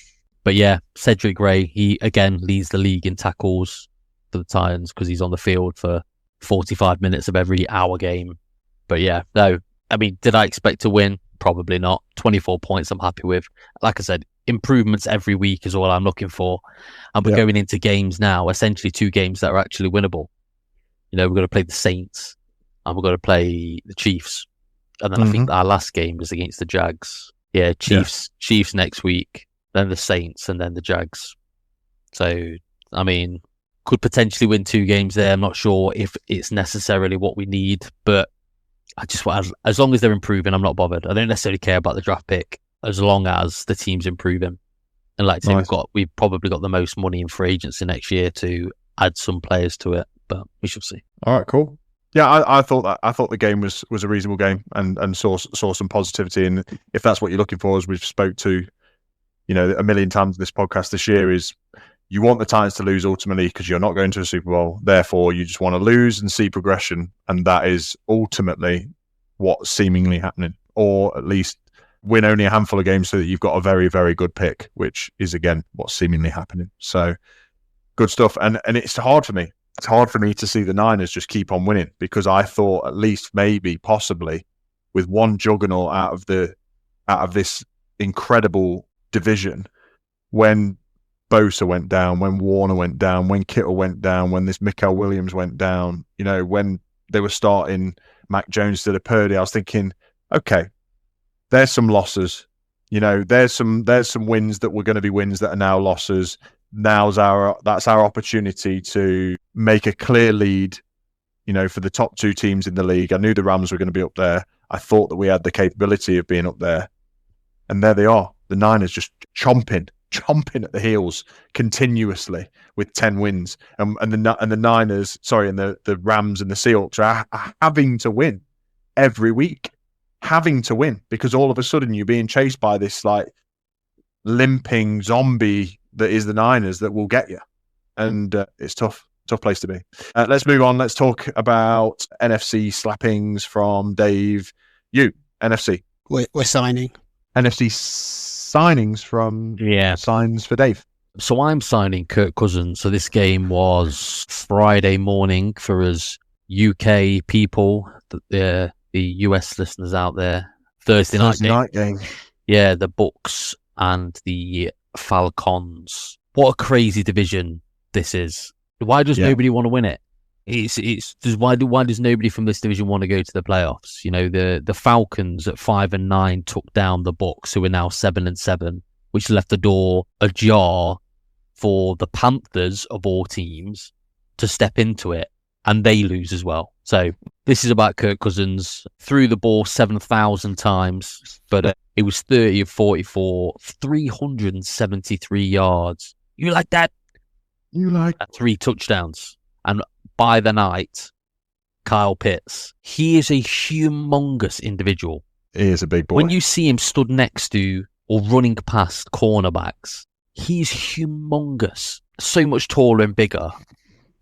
But yeah, Cedric Gray, he again leads the league in tackles for the Titans because he's on the field for 45 minutes of every hour game. But yeah, no, I mean, did I expect to win? Probably not. 24 points I'm happy with. Like I said, improvements every week is all I'm looking for. And we're going into games now, essentially 2 games that are actually winnable. We're going to play the Saints and we're going to play the Chiefs. And then I think our last game is against the Jags. Yeah, Chiefs next week, then the Saints, and then the Jags. So, I mean, could potentially win 2 games there. I'm not sure if it's necessarily what we need, but I just want, as long as they're improving, I'm not bothered. I don't necessarily care about the draft pick as long as the team's improving. And like I say, we've probably got the most money in free agency next year to add some players to it, but we shall see. All right, cool. Yeah, I thought the game was a reasonable game and saw some positivity. And if that's what you're looking for, as we've spoke to, a million times in this podcast this year, is you want the Titans to lose ultimately because you're not going to a Super Bowl. Therefore, you just want to lose and see progression. And that is ultimately what's seemingly happening, or at least win only a handful of games so that you've got a very, very good pick, which is, again, what's seemingly happening. So good stuff. And it's hard for me. It's hard for me to see the Niners just keep on winning, because I thought at least maybe possibly with one juggernaut out of this incredible division when Bosa went down, when Warner went down, when Kittle went down, when this Mikael Williams went down, when they were starting Mac Jones instead of Purdy, I was thinking, okay, there's some losses. There's some wins that were going to be wins that are now losses. That's our opportunity to make a clear lead, for the top two teams in the league. I knew the Rams were going to be up there. I thought that we had the capability of being up there. And there they are. The Niners just chomping at the heels continuously with 10 wins. And the Niners, and the Rams and the Seahawks are having to win every week. Having to win, because all of a sudden you're being chased by this like limping zombie that is the Niners that will get you. And it's tough place to be. Let's move on. Let's talk about NFC slappings from Dave. NFC. We're signing. NFC signings from signs for Dave. So I'm signing Kirk Cousins. So this game was Friday morning for us UK people, the US listeners out there. Thursday night game. Yeah, the Bucks and the Falcons. What a crazy division this is. Why does nobody want to win it? Why does nobody from this division want to go to the playoffs? The Falcons at 5-9 took down the Bucks, who are now 7-7, which left the door ajar for the Panthers of all teams to step into it, and they lose as well. So this is about Kirk Cousins. Threw the ball 7,000 times, but it was 30 of 44, 373 yards. You like that? You like 3 touchdowns. And by the night, Kyle Pitts, he is a humongous individual. He is a big boy. When you see him stood next to or running past cornerbacks, he's humongous. So much taller and bigger.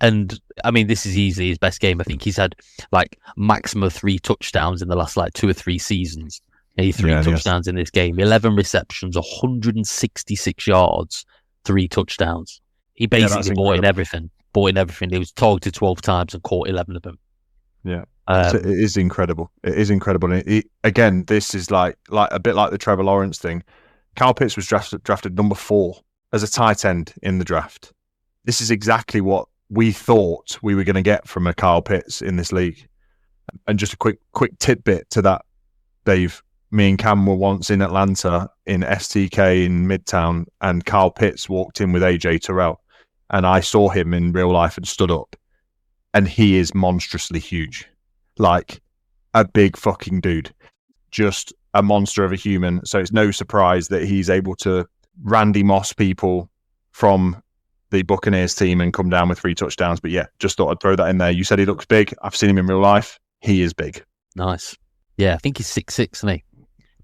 And I mean, this is easily his best game. I think he's had like maximum 3 touchdowns in the last 2 or 3 seasons. He had 3 touchdowns in this game, 11 receptions, 166 yards, 3 touchdowns. He basically bought in everything. He was targeted 12 times and caught 11 of them. Yeah, it is incredible. It is incredible. And again, this is like a bit like the Trevor Lawrence thing. Kyle Pitts was drafted number 4 as a tight end in the draft. This is exactly what we thought we were going to get from a Kyle Pitts in this league. And just a quick tidbit to that, Dave. Me and Cam were once in Atlanta in STK in Midtown, and Kyle Pitts walked in with AJ Terrell. And I saw him in real life and stood up. And he is monstrously huge. Like a big fucking dude. Just a monster of a human. So it's no surprise that he's able to Randy Moss people from the Buccaneers team and come down with 3 touchdowns. But yeah, just thought I'd throw that in there. You said he looks big. I've seen him in real life. He is big. Nice. Yeah, I think he's 6'6", isn't he?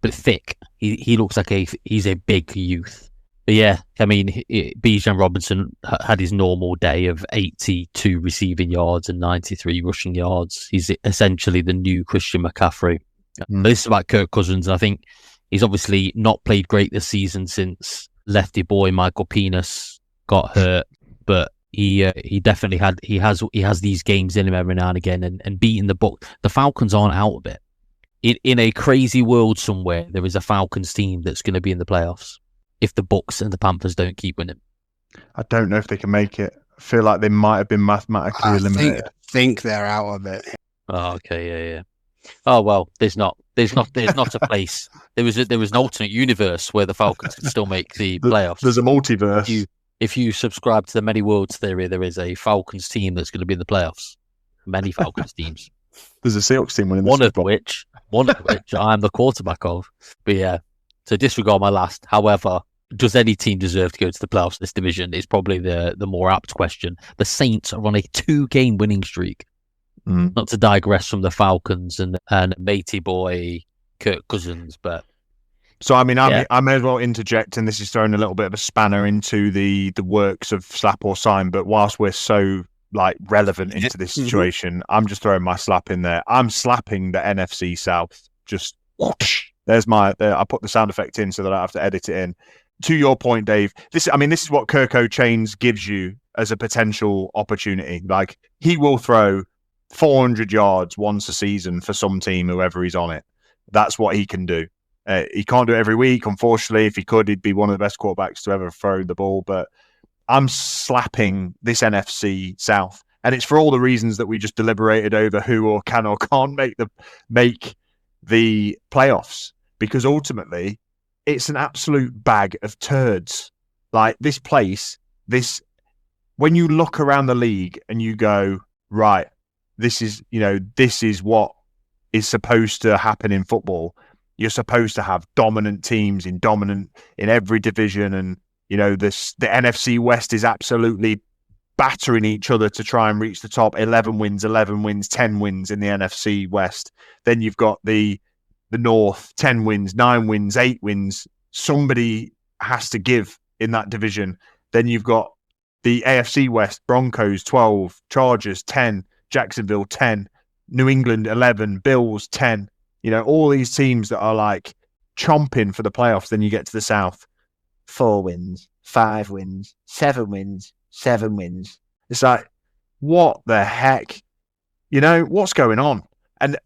But thick. He looks like he's a big youth. But yeah, I mean, Bijan Robinson had his normal day of 82 receiving yards and 93 rushing yards. He's essentially the new Christian McCaffrey. This is about Kirk Cousins, and I think he's obviously not played great this season since lefty boy Michael Penis got hurt, but he definitely has these games in him every now and again, and beating the Falcons aren't out of it. In a crazy world somewhere, there is a Falcons team that's going to be in the playoffs if the Bucks and the Panthers don't keep winning. I don't know if they can make it. I feel like they might have been mathematically eliminated. I think they're out of it. Oh, okay, yeah. Oh well, there's not a place. There was an alternate universe where the Falcons can still make the playoffs. There's a multiverse. If you subscribe to the many worlds theory, there is a Falcons team that's going to be in the playoffs. Many Falcons teams. There's a Seahawks team winning. One of which I'm the quarterback of. But yeah, so disregard my last. However, does any team deserve to go to the playoffs in this division? Is probably the more apt question. The Saints are on a 2-game winning streak. Not to digress from the Falcons and matey boy Kirk Cousins, but so I mean, I may as well interject, and this is throwing a little bit of a spanner into the works of slap or sign. But whilst we're so relevant into this situation, I'm just throwing my slap in there. I'm slapping the NFC South. Just whoosh. I put the sound effect in so that I have to edit it in. To your point, Dave, this is what Kirk O'Chains gives you as a potential opportunity. Like, he will throw 400 yards once a season for some team, whoever he's on it. That's what he can do. He can't do it every week, unfortunately. If he could, he'd be one of the best quarterbacks to ever throw the ball. But I'm slapping this NFC South, and it's for all the reasons that we just deliberated over who or can or can't make the playoffs. Because ultimately, it's an absolute bag of turds. Like this place, when you look around the league and you go, right, this is what is supposed to happen in football. You're supposed to have dominant teams in every division, and the NFC West is absolutely battering each other to try and reach the top. 11 wins, 10 wins in the NFC West. Then you've got the North, 10 wins, 9 wins, 8 wins. Somebody has to give in that division. Then you've got the AFC West, Broncos 12, Chargers 10, Jacksonville 10, New England 11, Bills 10. All these teams that are like chomping for the playoffs. Then you get to the South, 4 wins, 5 wins, 7 wins, 7 wins. It's like, what the heck? What's going on? And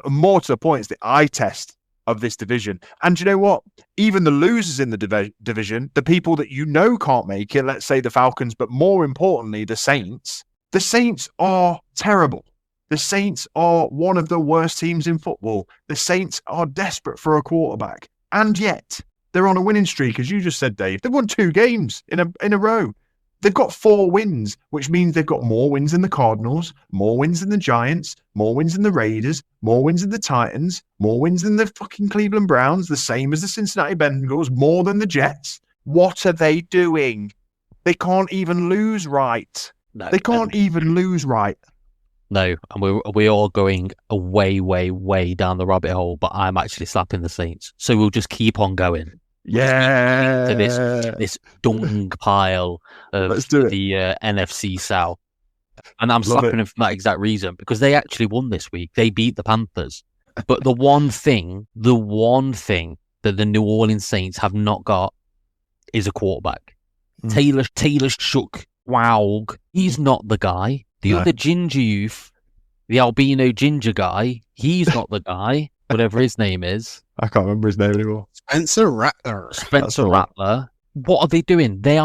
more to the point, it's the eye test of this division. And you know what? Even the losers in the division, the people that can't make it, let's say the Falcons, but more importantly, the Saints are terrible. The Saints are one of the worst teams in football. The Saints are desperate for a quarterback. And yet, they're on a winning streak, as you just said, Dave. They've won 2 games in a row. They've got 4 wins, which means they've got more wins than the Cardinals, more wins than the Giants, more wins than the Raiders, more wins than the Titans, more wins than the fucking Cleveland Browns, the same as the Cincinnati Bengals, more than the Jets. What are they doing? They can't even lose right. No, they can't even lose right. No, and we are going way, way, way down the rabbit hole, but I'm actually slapping the Saints. So we'll just keep on going. Yeah. To this dung pile of the NFC South. And I'm slapping them for that exact reason, because they actually won this week. They beat the Panthers. But the one thing that the New Orleans Saints have not got is a quarterback. Taylor Shook Waug, he's not the guy. The other ginger youth, the albino ginger guy, he's not the guy, whatever his name is. I can't remember his name anymore. Spencer Rattler. What are they doing? They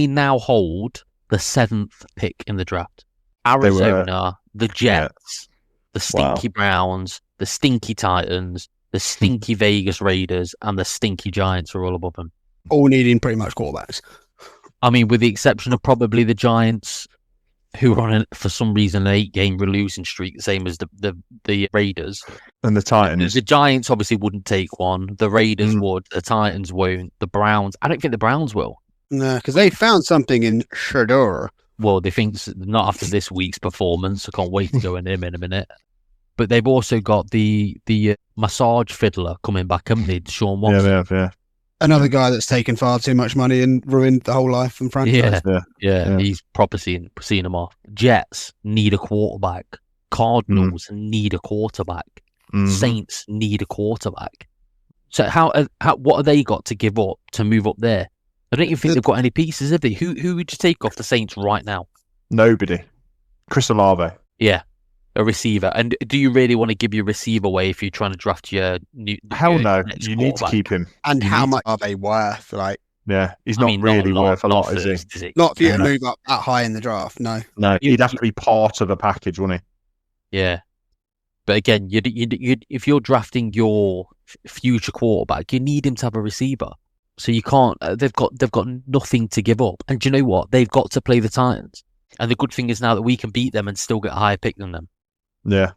now hold the 7th pick in the draft. Arizona, the Jets, the stinky Browns, the stinky Titans, the stinky Vegas Raiders, and the stinky Giants are all above them. All needing pretty much quarterbacks. I mean, with the exception of probably the Giants, who are on, for some reason, an 8-game losing streak, the same as the Raiders. And the Titans. The Giants obviously wouldn't take one. The Raiders would. The Titans won't. The Browns, I don't think the Browns will. No, because they found something in Shador. Well, they think not after this week's performance. I can't wait to go in him in a minute. But they've also got the massage fiddler coming back, haven't they? Sean Watson. Yeah, they have, yeah. Another guy that's taken far too much money and ruined the whole life and franchise. Yeah. He's proper seeing him off. Jets need a quarterback. Cardinals need a quarterback. Saints need a quarterback. So what have they got to give up to move up there? I don't even think they've got any pieces, have they? Who would you take off the Saints right now? Nobody. Chris Olave. Yeah. A receiver. And do you really want to give your receiver away if you're trying to draft your new? Hell no. You need to keep him. And how much are they worth? He's not really worth a lot, is he? Not for you to move up that high in the draft. No. No, he'd have to be part of a package, wouldn't he? Yeah. But again, you'd if you're drafting your future quarterback, you need him to have a receiver. So you can't. They've got nothing to give up. And do you know what? They've got to play the Titans. And the good thing is now that we can beat them and still get a higher pick than them. Yeah.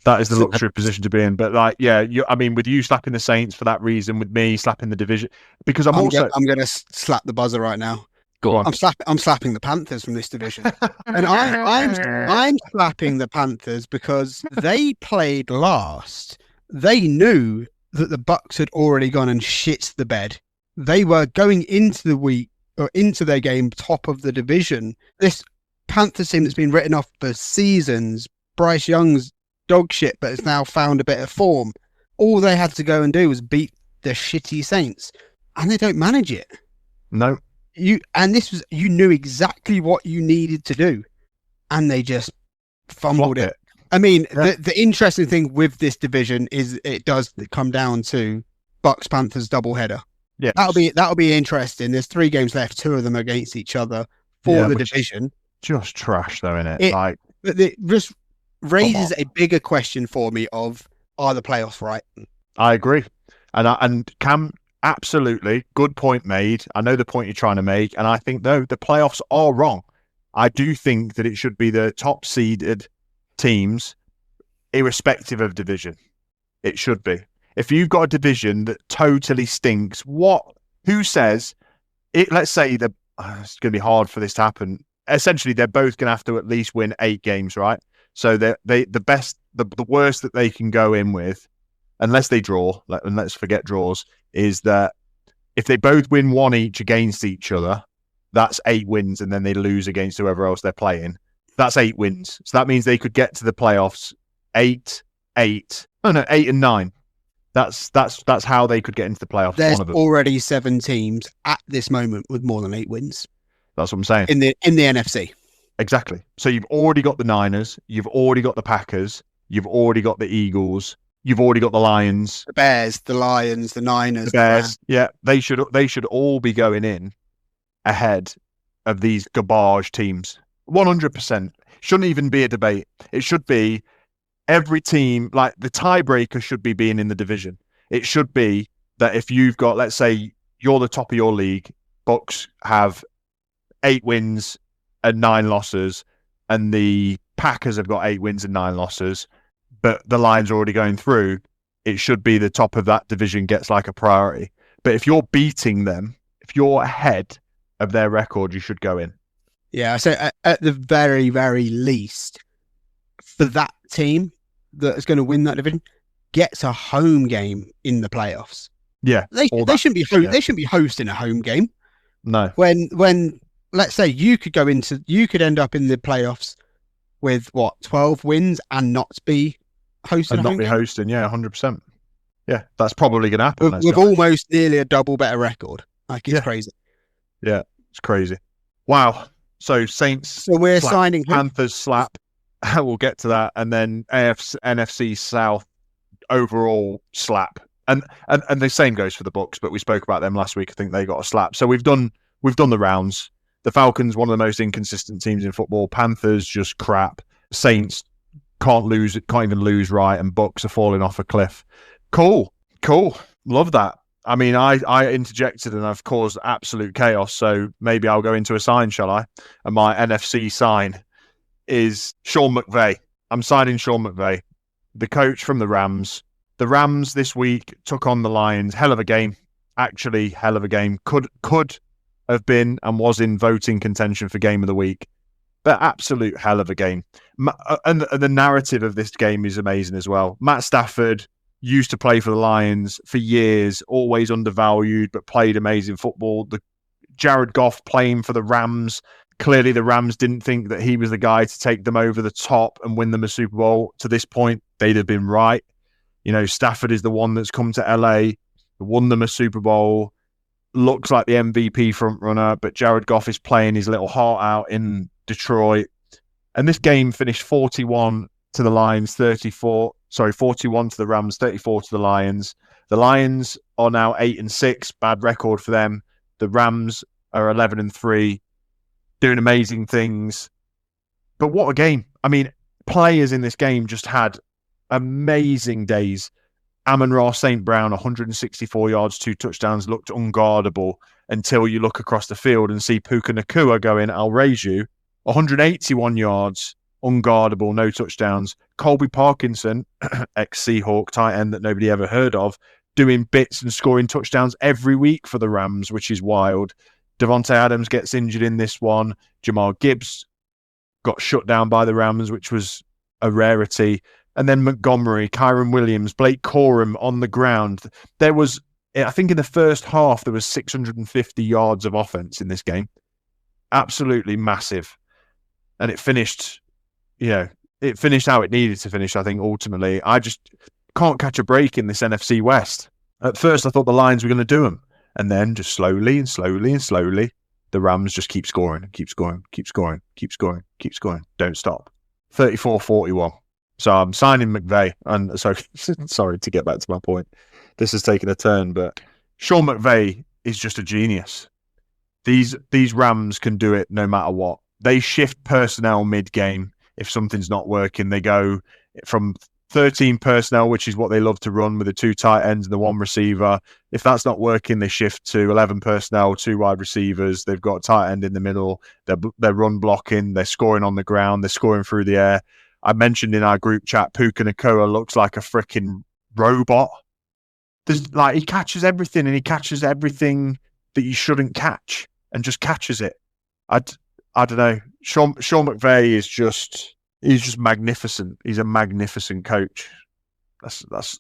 That is the luxury position to be in. But with you slapping the Saints for that reason, with me slapping the divion, because I'm going to slap the buzzer right now. Go on. I'm slapping the Panthers from this division, and I'm slapping the Panthers because they played last. They knew that the Bucks had already gone and shit the bed. They were going into the week or into their game top of the division. This Panthers team that's been written off for seasons. Bryce Young's dog shit, but has now found a bit of form. All they had to go and do was beat the shitty Saints, and they don't manage it. No. You knew exactly what you needed to do, and they just fumbled it. I mean, the interesting thing with this division is it does come down to Bucks Panthers doubleheader. Yeah, that'll be interesting. There's 3 games left, 2 of them against each other for the division. Just trash, though, innit? But it just raises a bigger question for me of, are the playoffs right? I agree. And Cam, absolutely, good point made. I know the point you're trying to make. And I think, though, the playoffs are wrong. I do think that it should be the top seeded teams, irrespective of division. It should be. If you've got a division that totally stinks, who says it? Let's say it's going to be hard for this to happen. Essentially, they're both going to have to at least win 8 games, right? So the worst that they can go in with, unless they draw, and let's forget draws, is that if they both win 1 each against each other, that's 8 wins, and then they lose against whoever else they're playing. That's 8 wins. So that means they could get to the playoffs 8 and 9. That's how they could get into the playoffs. There's already 7 teams at this moment with more than 8 wins. That's what I'm saying. In the NFC. Exactly. So you've already got the Niners, you've already got the Packers, you've already got the Eagles, you've already got the Lions, the Bears, the Lions, the Niners, the Bears. Yeah, they should all be going in ahead of these garbage teams. 100%. Shouldn't even be a debate. It should be every team, like the tiebreaker should be being in the division. It should be that if you've got, let's say you're the top of your league, Bucks have 8 wins and 9 losses, and the Packers have got 8 wins and 9 losses, but the Lions are already going through, it should be the top of that division gets like a priority. But if you're beating them, if you're ahead of their record, you should go in. Yeah, so at the very, very least, for that team that is going to win that division, gets a home game in the playoffs. Yeah, they shouldn't be they shouldn't be hosting a home game. No, when let's say you could end up in the playoffs with 12 wins and not be hosting, and not be hosting. Yeah, 100%. Yeah, that's probably going to happen with almost nearly a double better record. Like it's crazy. Yeah, it's crazy. Wow. So Saints. So we're signing Panthers slap. We'll get to that, and then NFC South overall slap, and the same goes for the Bucks. But we spoke about them last week. I think they got a slap. So we've done the rounds. The Falcons, one of the most inconsistent teams in football. Panthers, just crap. Saints can't even lose right, and Bucks are falling off a cliff. Cool. Love that. I mean, I interjected and I've caused absolute chaos. So maybe I'll go into a sign, shall I? And my NFC sign is Sean McVay. I'm signing Sean McVay, the coach from the Rams. The Rams this week took on the Lions. Hell of a game. Actually, hell of a game. Could have been and was in voting contention for game of the week. But absolute hell of a game. And the narrative of this game is amazing as well. Matt Stafford used to play for the Lions for years, always undervalued, but played amazing football. Jared Goff playing for the Rams. Clearly, the Rams didn't think that he was the guy to take them over the top and win them a Super Bowl. To this point, they'd have been right. You know, Stafford is the one that's come to LA, won them a Super Bowl, looks like the MVP frontrunner, but Jared Goff is playing his little heart out in Detroit. And this game finished 41 to the Lions, 41 to the Rams, 34 to the Lions. The Lions are now 8-6, bad record for them. The Rams are 11-3, doing amazing things. But what a game. I mean, players in this game just had amazing days. Amon-Ra St. Brown, 164 yards, 2 touchdowns, looked unguardable until you look across the field and see Puka Nacua going, I'll raise you. 181 yards, unguardable, no touchdowns. Colby Parkinson, ex-Seahawk tight end that nobody ever heard of, doing bits and scoring touchdowns every week for the Rams, which is wild. Devontae Adams gets injured in this one. Jamal Gibbs got shut down by the Rams, which was a rarity. And then Montgomery, Kyron Williams, Blake Corum on the ground. There was, I think in the first half, there was 650 yards of offense in this game. Absolutely massive. And it finished, how it needed to finish, I think, ultimately. I just can't catch a break in this NFC West. At first, I thought the Lions were going to do them. And then just slowly, the Rams just keep scoring. Don't stop. 34-41. So I'm signing McVay. And so, sorry to get back to my point. This has taken a turn, but Sean McVay is just a genius. These Rams can do it no matter what. They shift personnel mid-game. If something's not working, they go from 13 personnel, which is what they love to run with the 2 tight ends and the 1 receiver. If that's not working, they shift to 11 personnel, 2 wide receivers. They've got a tight end in the middle. They're run blocking. They're scoring on the ground. They're scoring through the air. I mentioned in our group chat, Puka Nacua looks like a freaking robot. He catches everything, and he catches everything that you shouldn't catch, and just catches it. I don't know. Sean McVay is he's just magnificent. He's a magnificent coach. That's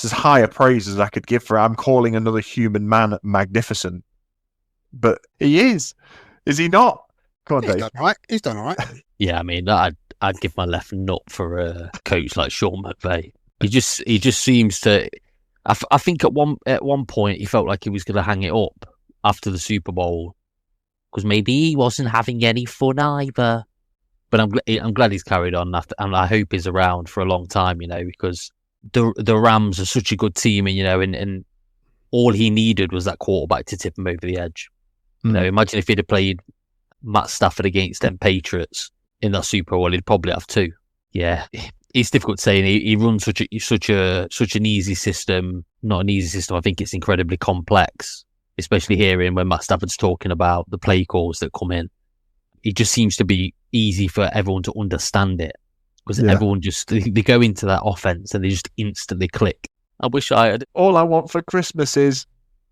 as high a praise as I could give for it. I'm calling another human man magnificent, but he is. Is he not? Come on, He's Dave. done all right. He's done all right. Yeah, I mean, I'd give my left nut for a coach like Sean McVay. He just seems to. I think at one point he felt like he was going to hang it up after the Super Bowl because maybe he wasn't having any fun either. But I'm glad he's carried on, and I hope he's around for a long time. Because the Rams are such a good team, and all he needed was that quarterback to tip him over the edge. Imagine if he'd have played Matt Stafford against them Patriots in that Super Bowl, he'd probably have 2. Yeah, it's difficult to say. And he runs such an easy system. Not an easy system. I think it's incredibly complex, especially hearing when Matt Stafford's talking about the play calls that come in. It just seems to be easy for everyone to understand it because everyone they go into that offense and they just instantly click. I wish I had. All I want for Christmas is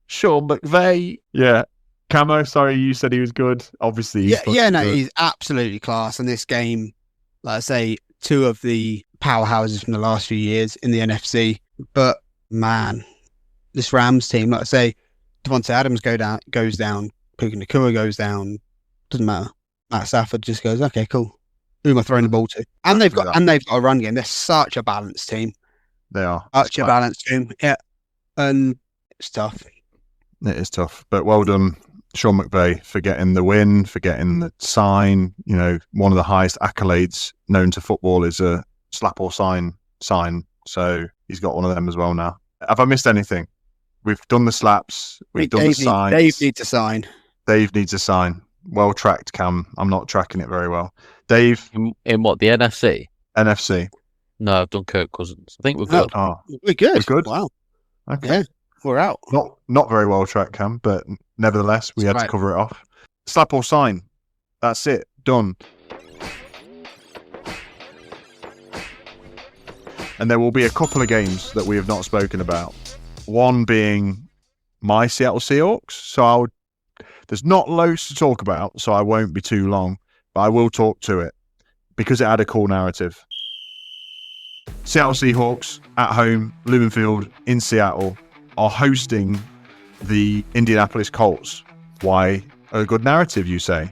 Sean McVay. Yeah. Camo, sorry, you said he was good. Obviously, he's absolutely class. And this game, like I say, 2 of the powerhouses from the last few years in the NFC. But man, this Rams team, like I say, Devontae Adams goes down, Puka Nacua goes down. Doesn't matter. Matt Stafford just goes, okay, cool. Who am I throwing the ball to? And they've got a run game. They're such a balanced team. They are such a balanced team. Yeah, and it's tough. It is tough, but well done, Sean McVay, for getting the win, for getting the sign. One of the highest accolades known to football is a slap or sign. So he's got one of them as well now. Have I missed anything? We've done the slaps. We've done the signs. Dave needs to sign. Dave needs a sign. Well tracked, Cam. I'm not tracking it very well. Dave? In what, the NFC? NFC. No, I've done Kirk Cousins. I think we're good. Oh, we're good. We're good? Wow. Okay. Yeah, we're out. Not very well tracked, Cam, but nevertheless, we had to cover it off. Slap or sign. That's it. Done. And there will be a couple of games that we have not spoken about. One being my Seattle Seahawks. So there's not loads to talk about, so I won't be too long, but I will talk to it because it had a cool narrative. Seattle Seahawks at home, Lumen Field in Seattle, are hosting the Indianapolis Colts. Why a good narrative, you say?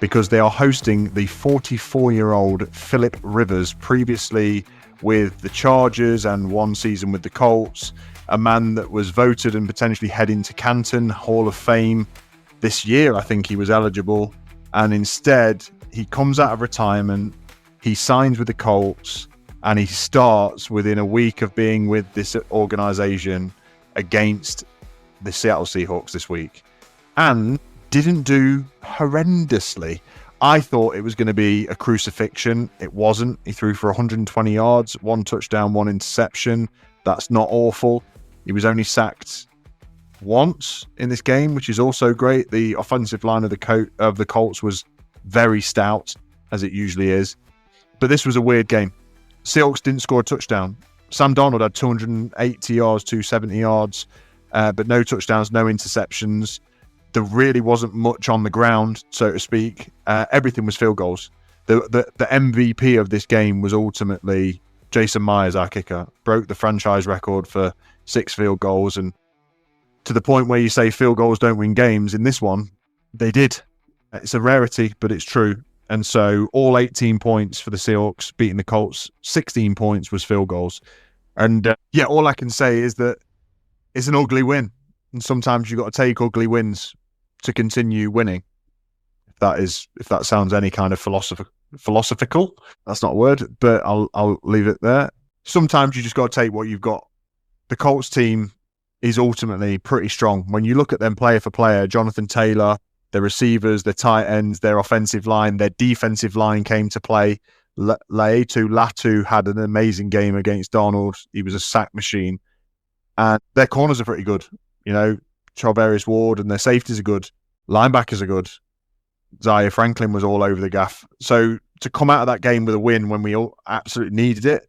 Because they are hosting the 44-year-old Phillip Rivers, previously with the Chargers and 1 season with the Colts, a man that was voted and potentially heading to Canton Hall of Fame this year. I think he was eligible, and instead he comes out of retirement, he signs with the Colts, and he starts within a week of being with this organization against the Seattle Seahawks this week, and didn't do horrendously. I thought it was going to be a crucifixion. It wasn't. He threw for 120 yards, 1 touchdown, 1 interception. That's not awful. He was only sacked once in this game, which is also great. The offensive line of the Colts was very stout, as it usually is. But this was a weird game. Seahawks didn't score a touchdown. Sam Darnold had 280 yards, 270 yards, but no touchdowns, no interceptions. There really wasn't much on the ground, so to speak. Everything was field goals. The MVP of this game was ultimately Jason Myers, our kicker. Broke the franchise record for 6 field goals, and to the point where you say field goals don't win games, in this one, they did. It's a rarity, but it's true. And so all 18 points for the Seahawks beating the Colts, 16 points was field goals. And all I can say is that it's an ugly win. And sometimes you've got to take ugly wins to continue winning. If that sounds any kind of philosophical. That's not a word, but I'll leave it there. Sometimes you just got to take what you've got. The Colts team is ultimately pretty strong. When you look at them player for player, Jonathan Taylor, their receivers, their tight ends, their offensive line, their defensive line came to play. Latu had an amazing game against Donald. He was a sack machine. And their corners are pretty good. You know, Charvarius Ward, and their safeties are good. Linebackers are good. Zaire Franklin was all over the gaff. So to come out of that game with a win when we all absolutely needed it,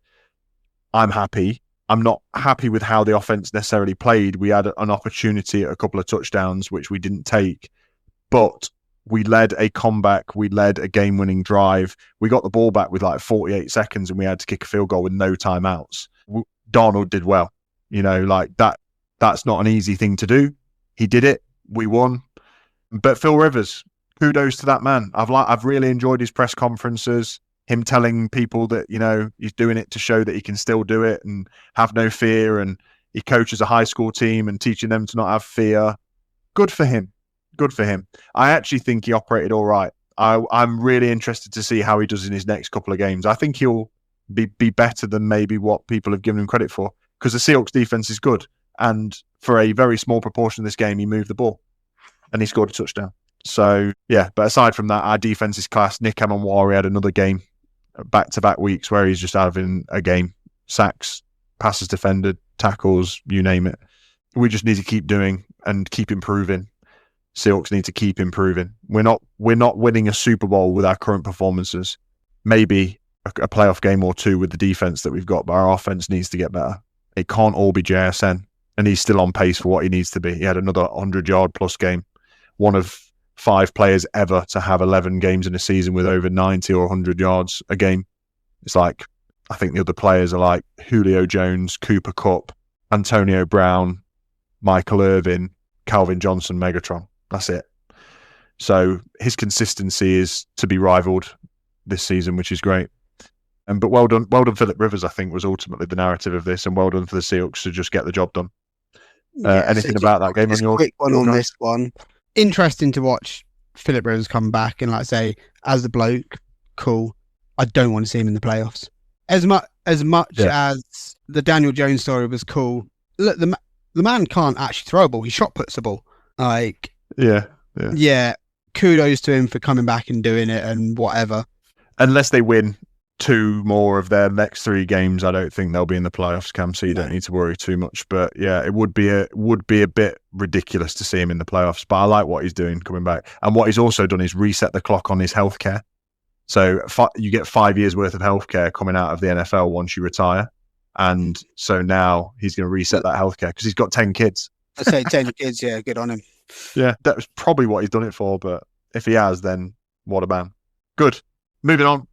I'm happy. I'm not happy with how the offense necessarily played. We had an opportunity at a couple of touchdowns, which we didn't take. But we led a comeback. We led a game-winning drive. We got the ball back with like 48 seconds and we had to kick a field goal with no timeouts. Donald did well. You know, like that's not an easy thing to do. He did it. We won. But Phil Rivers, kudos to that man. I've really enjoyed his press conferences, him telling people that, you know, he's doing it to show that he can still do it and have no fear. And he coaches a high school team and teaching them to not have fear. Good for him. Good for him. I actually think he operated all right. I'm really interested to see how he does in his next couple of games. I think he'll be better than maybe what people have given him credit for, because the Seahawks defense is good. And for a very small proportion of this game, he moved the ball and he scored a touchdown. So, yeah, but aside from that, our defense is class. Nick Amanwari had another game, back-to-back weeks, where he's just having a game. Sacks, passes defended, tackles, you name it. We just need to keep doing and keep improving. Seahawks need to keep improving. We're not winning a Super Bowl with our current performances. Maybe a playoff game or two with the defense that we've got, but our offense needs to get better. It can't all be JSN, and he's still on pace for what he needs to be. He had another 100-yard plus game. One of 5 players ever to have 11 games in a season with over 90 or 100 yards a game. It's like, I think the other players are like Julio Jones, Cooper Kupp, Antonio Brown, Michael Irvin, Calvin Johnson, Megatron. That's it. So his consistency is to be rivaled this season, which is great. But well done, Philip Rivers, I think, was ultimately the narrative of this, and well done for the Seahawks to just get the job done. Anything about that game on your quick one on this one? Interesting to watch Philip Rivers come back, and like I say, as the bloke, cool. I don't want to see him in the playoffs. As much as the Daniel Jones story was cool. Look, the man can't actually throw a ball. He shot puts the ball. Like, yeah. Kudos to him for coming back and doing it and whatever. Unless they win 2 more of their next 3 games, I don't think they'll be in the playoffs, Cam. So you don't need to worry too much. But yeah, it would be a bit ridiculous to see him in the playoffs. But I like what he's doing coming back, and what he's also done is reset the clock on his healthcare. So you get 5 years worth of healthcare coming out of the NFL once you retire, and so now he's going to reset that healthcare because he's got 10 kids. I say 10 kids. Yeah, good on him. Yeah, that was probably what he's done it for. But if he has, then what a man. Good. Moving on.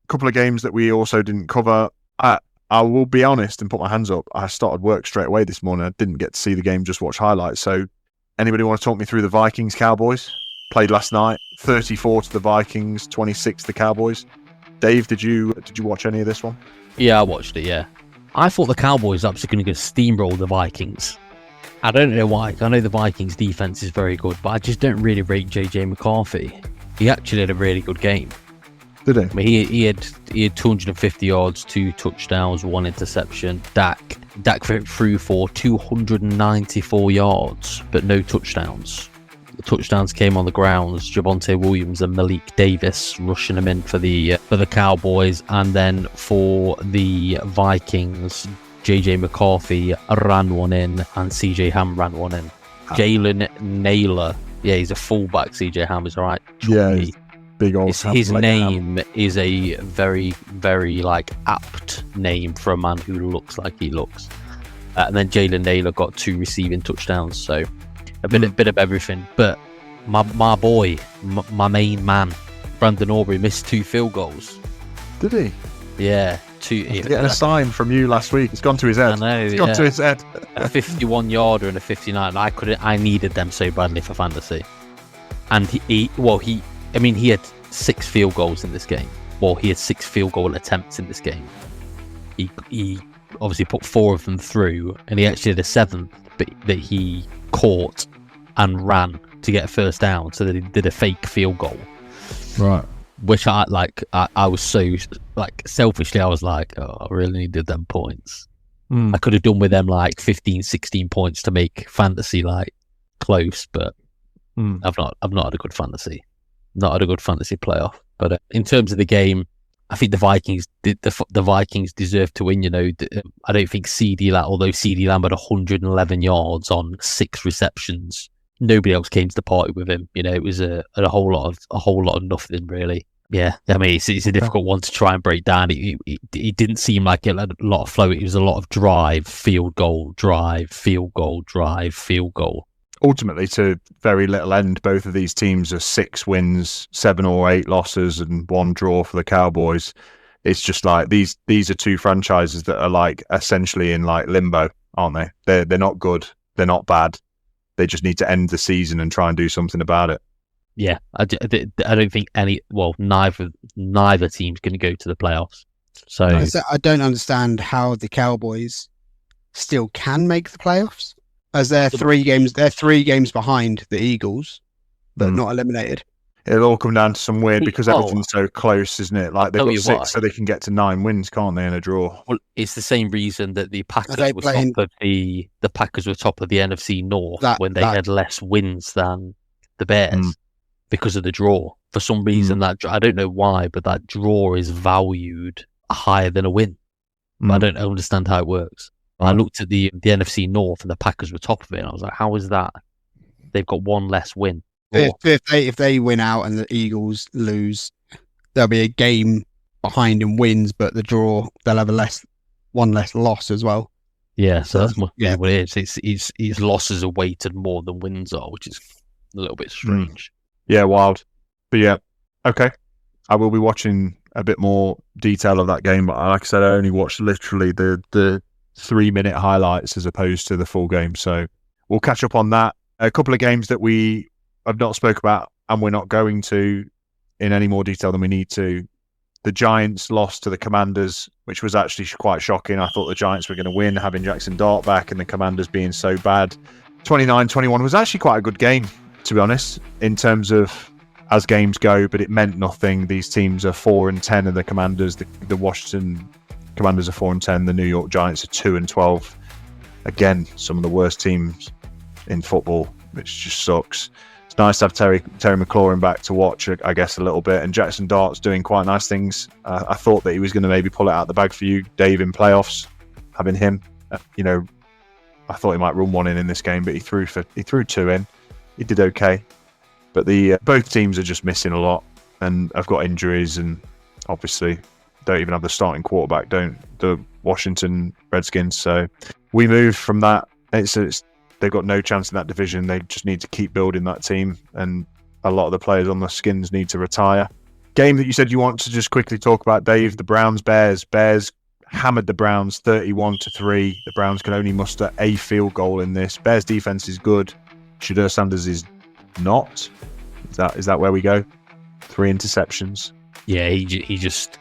Couple of games that we also didn't cover. I will be honest and put my hands up. I started work straight away this morning. I didn't get to see the game, just watch highlights. So anybody want to talk me through the Vikings Cowboys? Played last night, 34 to the Vikings, 26 to the Cowboys. Dave, did you watch any of this one? Yeah, I watched it, yeah. I thought the Cowboys were actually going to steamroll the Vikings. I don't know why. I know the Vikings defense is very good, but I just don't really rate JJ McCarthy. He actually had a really good game. Did he? I mean, he had 250 yards, 2 touchdowns, 1 interception. Dak threw for 294 yards, but no touchdowns. The touchdowns came on the grounds. Javonte Williams and Malik Davis rushing them in for the Cowboys, and then for the Vikings, JJ McCarthy ran one in, and CJ Ham ran one in. Jalen Naylor, yeah, he's a fullback. CJ Ham is right. Yeah. Big old his name is a very, very apt name for a man who looks like he looks. And then Jalen Naylor got 2 receiving touchdowns, so a bit of everything. But my boy, my main man, Brandon Aubrey, missed 2 field goals. Did he? Yeah, 2. Getting a sign from you last week. It's gone to his head. I know. It's gone to his head. A 51-yarder and a 59. I needed them so badly for fantasy. And he had 6 field goals in this game. Well, he had 6 field goal attempts in this game. He obviously put 4 of them through, and he actually had a 7th that he caught and ran to get a first down, so that he did a fake field goal. Right. which I was so like selfishly, I was like, oh, I really needed them points. I could have done with them like 15, 16 points to make fantasy like close, but I've not had a good fantasy, not had a good fantasy playoff. But in terms of the game, I think the Vikings deserve to win. I don't think although CD Lamb had 111 yards on 6 receptions, nobody else came to the party with him. It was a whole lot of nothing really. Yeah, I mean it's a difficult one to try and break down. It didn't seem like it had a lot of flow. It was a lot of drive, field goal, drive, field goal, drive, field goal. Ultimately, to very little end, both of these teams are 6 wins, 7 or 8 losses, and 1 draw for the Cowboys. It's just like these are 2 franchises that are like essentially in like limbo, aren't they? They're not good, they're not bad. They just need to end the season and try and do something about it. Yeah, I don't think neither team's going to go to the playoffs. So I don't understand how the Cowboys still can make the playoffs, as they're 3 games behind the Eagles, but not eliminated. It'll all come down to some weird, because everything's so close, isn't it? Like they've got 6, so they can get to 9 wins, can't they, in a draw? Well, it's the same reason that the Packers were top of the NFC North when they had less wins than the Bears because of the draw. For some reason, that I don't know why, but that draw is valued higher than a win. I don't understand how it works. I looked at the NFC North and the Packers were top of it, and I was like, how is that? They've got 1 less win. If they win out and the Eagles lose, there'll be a game behind in wins, but the draw, they'll have one less loss as well. Yeah, so that's what it is. It's losses are weighted more than wins are, which is a little bit strange. Yeah, wild. But yeah, okay. I will be watching a bit more detail of that game, but like I said, I only watched literally the 3-minute highlights as opposed to the full game. So we'll catch up on that. A couple of games that we have not spoke about, and we're not going to in any more detail than we need to. The Giants lost to the Commanders, which was actually quite shocking. I thought the Giants were going to win, having Jackson Dart back, and the Commanders being so bad. 29-21 was actually quite a good game, to be honest, in terms of as games go, but it meant nothing. These teams are 4-10, and the Commanders, the Washington Commanders are 4-10. The New York Giants are 2-12. Again, some of the worst teams in football, which just sucks. It's nice to have Terry McLaurin back to watch, I guess, a little bit. And Jackson Dart's doing quite nice things. I thought that he was going to maybe pull it out the bag for you, Dave, in playoffs, having him. I thought he might run one in this game, but he threw 2 in. He did okay. But both teams are just missing a lot, and have got injuries, and obviously don't even have the starting quarterback, the Washington Redskins. So we moved from that. They've got no chance in that division. They just need to keep building that team, and a lot of the players on the Skins need to retire. Game that you said you want to just quickly talk about, Dave, the Browns-Bears. Bears hammered the Browns 31-3. The Browns can only muster a field goal in this. Bears defense is good. Shedeur Sanders is not. Is that where we go? 3 interceptions. Yeah, he just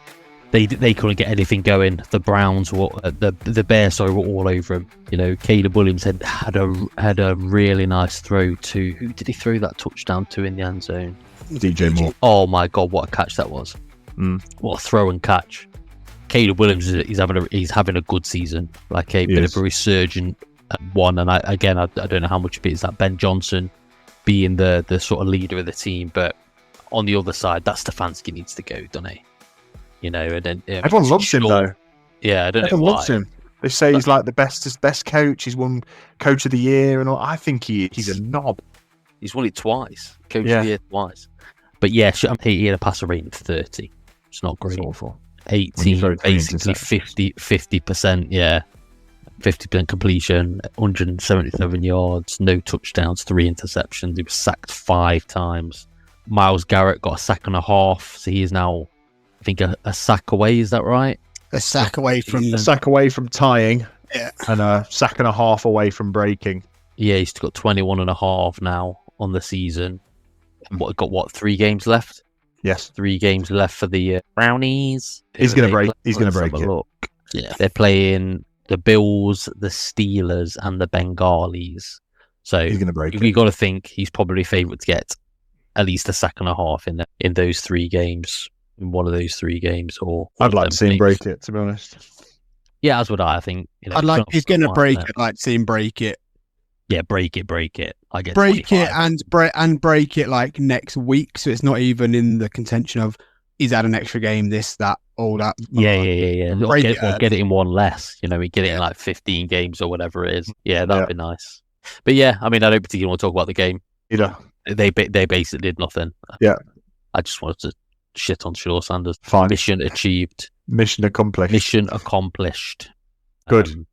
they couldn't get anything going. The Browns were the Bears were all over him. Caleb Williams had a really nice throw to, who did he throw that touchdown to in the end zone? DJ Moore. Oh my God, what a catch that was! What a throw and catch. Caleb Williams he's having a good season, like a bit of a resurgent one. And I don't know how much of it is that Ben Johnson being the sort of leader of the team, but on the other side, that Stefanski needs to go, doesn't he? And then everyone loves him though. Yeah, I don't know why. Everyone loves him. They say he's like the best coach. He's won Coach of the Year and all. I think he's a knob. He's won it twice. Coach of the Year twice. But yeah, he had a passer rating of 30. It's not great. It's awful. 18, basically 50%. Yeah, 50% completion, 177 yards, no touchdowns, 3 interceptions. He was sacked 5 times. Myles Garrett got a sack and a half, so he is now, I think, a sack away. Is that right? A sack away from tying, and a sack and a half away from breaking. Yeah, he's got 21 and a half now on the season. Got 3 games left? Yes, 3 games left for the Brownies. He's going to break. He's going to break it. Look. Yeah, they're playing the Bills, the Steelers, and the Bengalis. So he's going to break it. We got to think he's probably favourite to get at least the second half in those 3 games, in one of those 3 games. Or I'd like to see him break it, to be honest. Yeah, as would I. I think I'd like. He's going to break it. I'd like to see him break it. Yeah, break it. I get break 25. it and break it like next week, so it's not even in the contention of he's had an extra game, this, that, all that. Yeah. Get it in one less. We get it in like 15 games or whatever it is. Yeah, that'd be nice. But yeah, I mean, I don't particularly want to talk about the game. They basically did nothing. Yeah, I just wanted to shit on Shaw Sanders. Fine. Mission achieved. Mission accomplished. Good.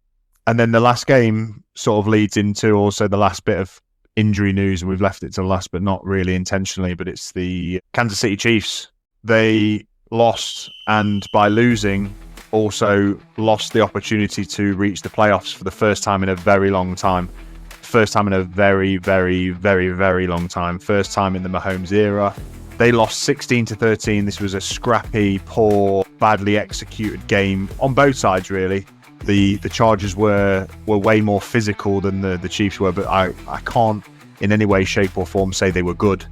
And then the last game sort of leads into also the last bit of injury news, and we've left it to last, but not really intentionally, but it's the Kansas City Chiefs. They lost, and by losing, also lost the opportunity to reach the playoffs for the first time in a very long time. First time in a very, very, very, very long time. First time in the Mahomes era. They lost 16-13. This was a scrappy, poor, badly executed game on both sides, really. The Chargers were way more physical than the Chiefs were, but I can't in any way, shape or form say they were good.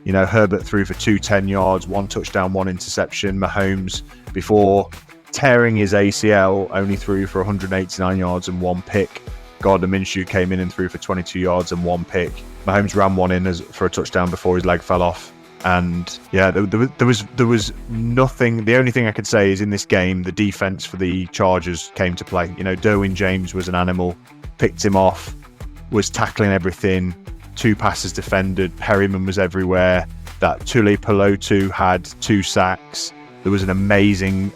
Herbert threw for 210 yards, 1 touchdown, 1 interception. Mahomes, before tearing his ACL, only threw for 189 yards and 1 pick. Gardner Minshew came in and threw for 22 yards and 1 pick. Mahomes ran one in for a touchdown before his leg fell off. And yeah, there was nothing. The only thing I could say is in this game, the defense for the Chargers came to play. Derwin James was an animal, picked him off, was tackling everything. 2 passes defended. Perryman was everywhere. That Tuli Pelotu had 2 sacks. There was an amazing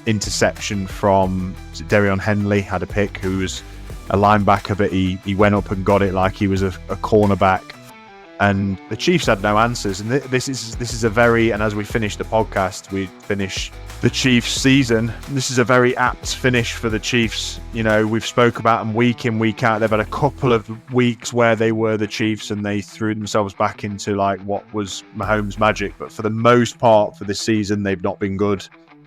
interception from Darion Henley, had a pick, who was a linebacker, but he went up and got it like he was a cornerback. And the Chiefs had no answers. And this is a very, and as we finish the podcast, we finish the Chiefs season. This is a very apt finish for the Chiefs. We've spoke about them week in, week out. They've had a couple of weeks where they were the Chiefs and they threw themselves back into like what was Mahomes' magic. But for the most part for this season, they've not been good.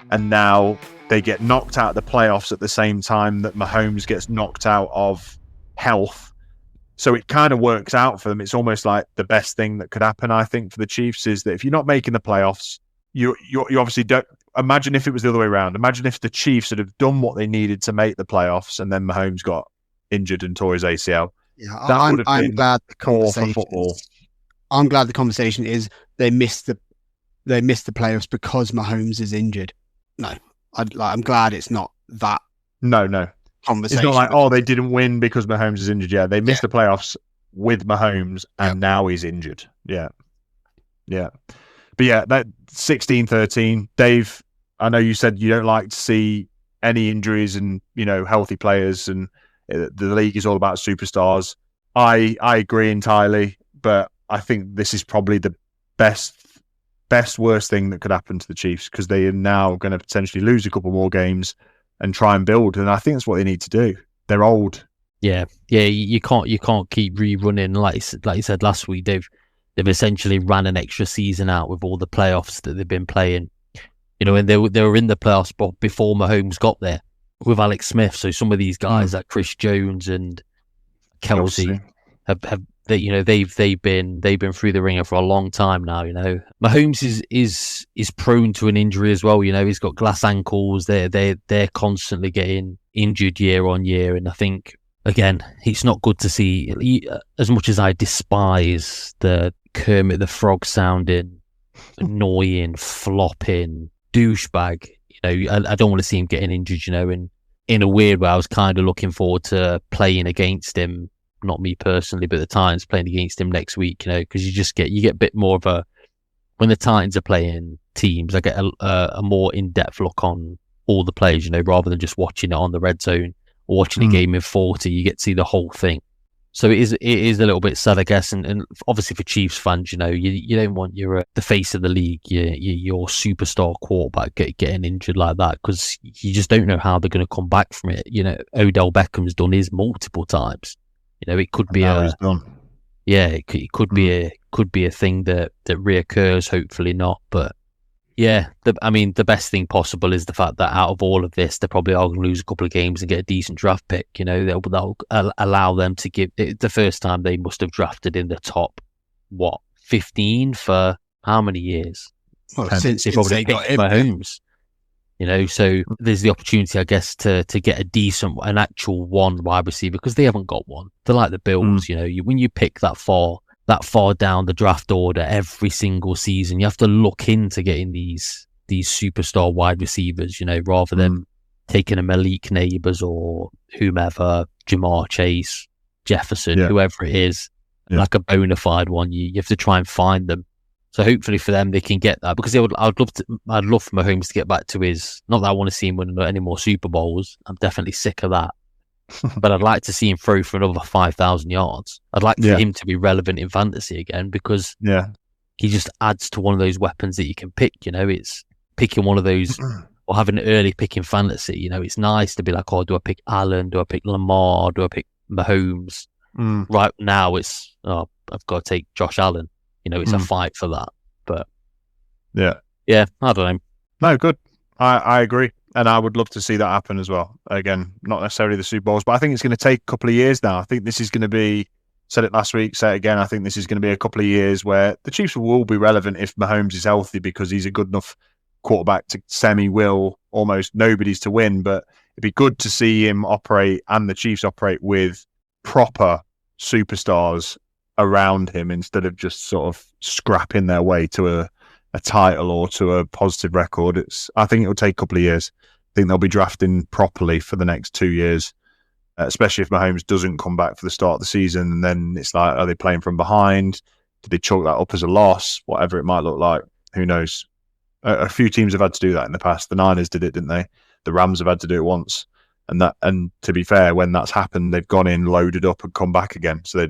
And now they get knocked out of the playoffs at the same time that Mahomes gets knocked out of health. So it kind of works out for them. It's almost like the best thing that could happen, I think, for the Chiefs is that if you're not making the playoffs, you obviously don't. Imagine if it was the other way around. Imagine if the Chiefs had have done what they needed to make the playoffs and then Mahomes got injured and tore his ACL. Yeah, I'm glad the conversation. I'm glad the conversation is they missed the playoffs because Mahomes is injured. No, I'm glad it's not that. No. Conversation. It's not like, they didn't win because Mahomes is injured. Yeah, they missed the playoffs with Mahomes and now he's injured. Yeah. But yeah, that 16-13. Dave, I know you said you don't like to see any injuries and, healthy players, and the league is all about superstars. I agree entirely, but I think this is probably the worst thing that could happen to the Chiefs, because they are now going to potentially lose a couple more games and try and build, and I think that's what they need to do. They're old. Yeah. You can't keep rerunning like you said last week. They've essentially ran an extra season out with all the playoffs that they've been playing. And they were in the playoffs before Mahomes got there with Alex Smith. So some of these guys like Chris Jones and Kelsey have they've been through the ringer for a long time now. Mahomes is prone to an injury as well. He's got glass ankles. They're constantly getting injured year on year, and I think again it's not good to see. As much as I despise the Kermit the Frog sounding, annoying, flopping douchebag, I don't want to see him getting injured. And in a weird way, I was kind of looking forward to playing against him. Not me personally, but the Titans playing against him next week, because you get a bit more of a, when the Titans are playing teams, I get a more in-depth look on all the players, rather than just watching it on the red zone or watching a game in 40, you get to see the whole thing. So it is a little bit sad, I guess, and obviously for Chiefs fans, you don't want the face of the league, your superstar quarterback getting injured like that, because you just don't know how they're going to come back from it. Odell Beckham's done his multiple times. It could be it could be a thing that reoccurs. Hopefully not, but yeah. The best thing possible is the fact that out of all of this, they probably are going to lose a couple of games and get a decent draft pick. That'll allow them to give it the first time they must have drafted in the top 15 for how many years? Well, They since probably they got picked him. Mahomes. So there's the opportunity, I guess, to get an actual one wide receiver, because they haven't got one. They're like the Bills, when you pick that far down the draft order every single season, you have to look into getting these superstar wide receivers, rather than taking a Malik Neighbors or whomever, Jamar Chase, Jefferson, whoever it is, like a bona fide one. You have to try and find them. So hopefully for them, they can get that, because I'd love for Mahomes to get back to his. Not that I want to see him win any more Super Bowls. I'm definitely sick of that. But I'd like to see him throw for another 5,000 yards. I'd like for him to be relevant in fantasy again, because he just adds to one of those weapons that you can pick. It's picking one of those or having an early pick in fantasy. It's nice to be like, oh, do I pick Allen? Do I pick Lamar? Do I pick Mahomes? Right now, it's I've got to take Josh Allen. It's a fight for that. But yeah, I don't know. No, good. I agree. And I would love to see that happen as well. Again, not necessarily the Super Bowls, but I think it's going to take a couple of years now. I think this is going to be, said it last week, say it again, I think this is going to be a couple of years where the Chiefs will be relevant if Mahomes is healthy, because he's a good enough quarterback to semi-will almost nobody's to win. But it'd be good to see him operate, and the Chiefs operate, with proper superstars around him, instead of just sort of scrapping their way to a title or to a positive record. I think it'll take a couple of years. I think they'll be drafting properly for the next 2 years, especially if Mahomes doesn't come back for the start of the season. And then it's like, are they playing from behind? Did they chalk that up as a loss? Whatever it might look like, who knows? A few teams have had to do that in the past. The Niners did it, didn't they? The Rams have had to do it once. And to be fair, when that's happened, they've gone in, loaded up, and come back again. So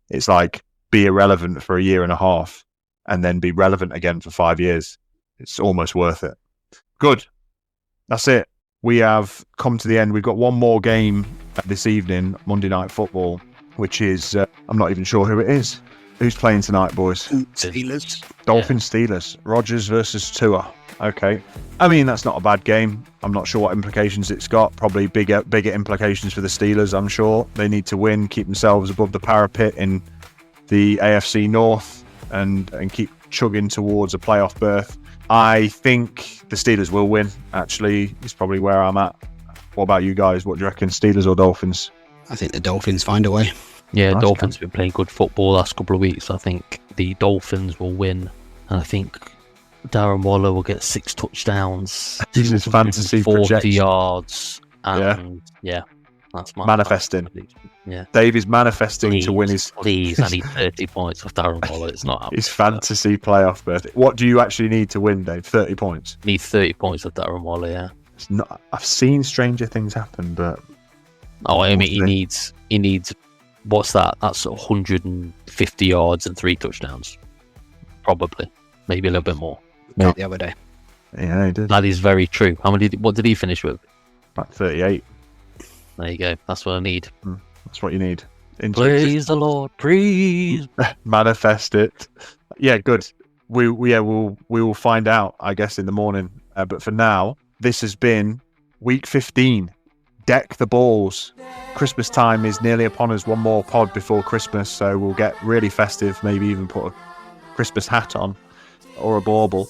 it's like, be irrelevant for a year and a half and then be relevant again for 5 years. It's almost worth it. Good. That's it. We have come to the end. We've got one more game this evening, Monday Night Football, which is, I'm not even sure who it is. Who's playing tonight, boys? Steelers. Dolphins, Steelers. Rodgers versus Tua. Okay. I mean, that's not a bad game. I'm not sure what implications it's got. Probably bigger implications for the Steelers, I'm sure. They need to win, keep themselves above the parapet in the AFC North, and keep chugging towards a playoff berth. I think the Steelers will win, actually. It's probably where I'm at. What about you guys? What do you reckon, Steelers or Dolphins? I think the Dolphins find a way. Yeah, nice. Dolphins have been playing good football the last couple of weeks. I think the Dolphins will win. And I think Darren Waller will get 6 touchdowns. This is fantasy 40 projection. yards. And that's my manifesting. Yeah, Dave is manifesting to win his. Please, I need 30 points off Darren Waller. It's not happening. His fantasy playoff berth. What do you actually need to win, Dave? 30 points. Need 30 points off Darren Waller. Yeah. It's not. I've seen stranger things happen, but. Oh, I mean, he needs. What's that? That's 150 yards and 3 touchdowns. Probably, maybe a little bit more. The other day. Yeah, he did. That is very true. What did he finish with? About 38. There you go. That's what I need. That's what you need. Praise the Lord. Praise. Manifest it. Yeah, good. We will find out, I guess, in the morning. But for now, this has been week 15. Deck the balls. Christmas time is nearly upon us. One more pod before Christmas, so we'll get really festive. Maybe even put a Christmas hat on or a bauble.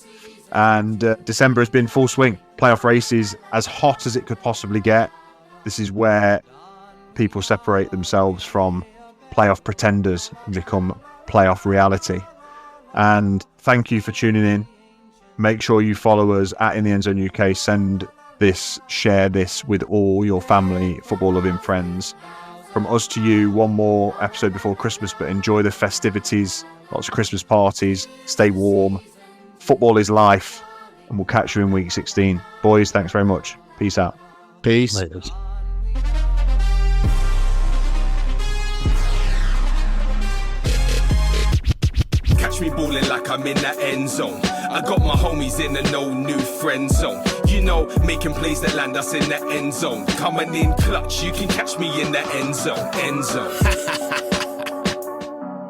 And December has been full swing. Playoff races as hot as it could possibly get. This is where people separate themselves from playoff pretenders and become playoff reality. And thank you for tuning in. Make sure you follow us at In the End Zone UK. Share this with all your family, football loving friends. From us to you, one more episode before Christmas, but enjoy the festivities, lots of Christmas parties, stay warm. Football is life, and we'll catch you in week 16. Boys, thanks very much. Peace out. Peace. Later. Catch me balling like I'm in the end zone. I got my homies in the no new friend zone. Making plays that land us in the end zone. Coming in clutch, you can catch me in the end zone. End zone.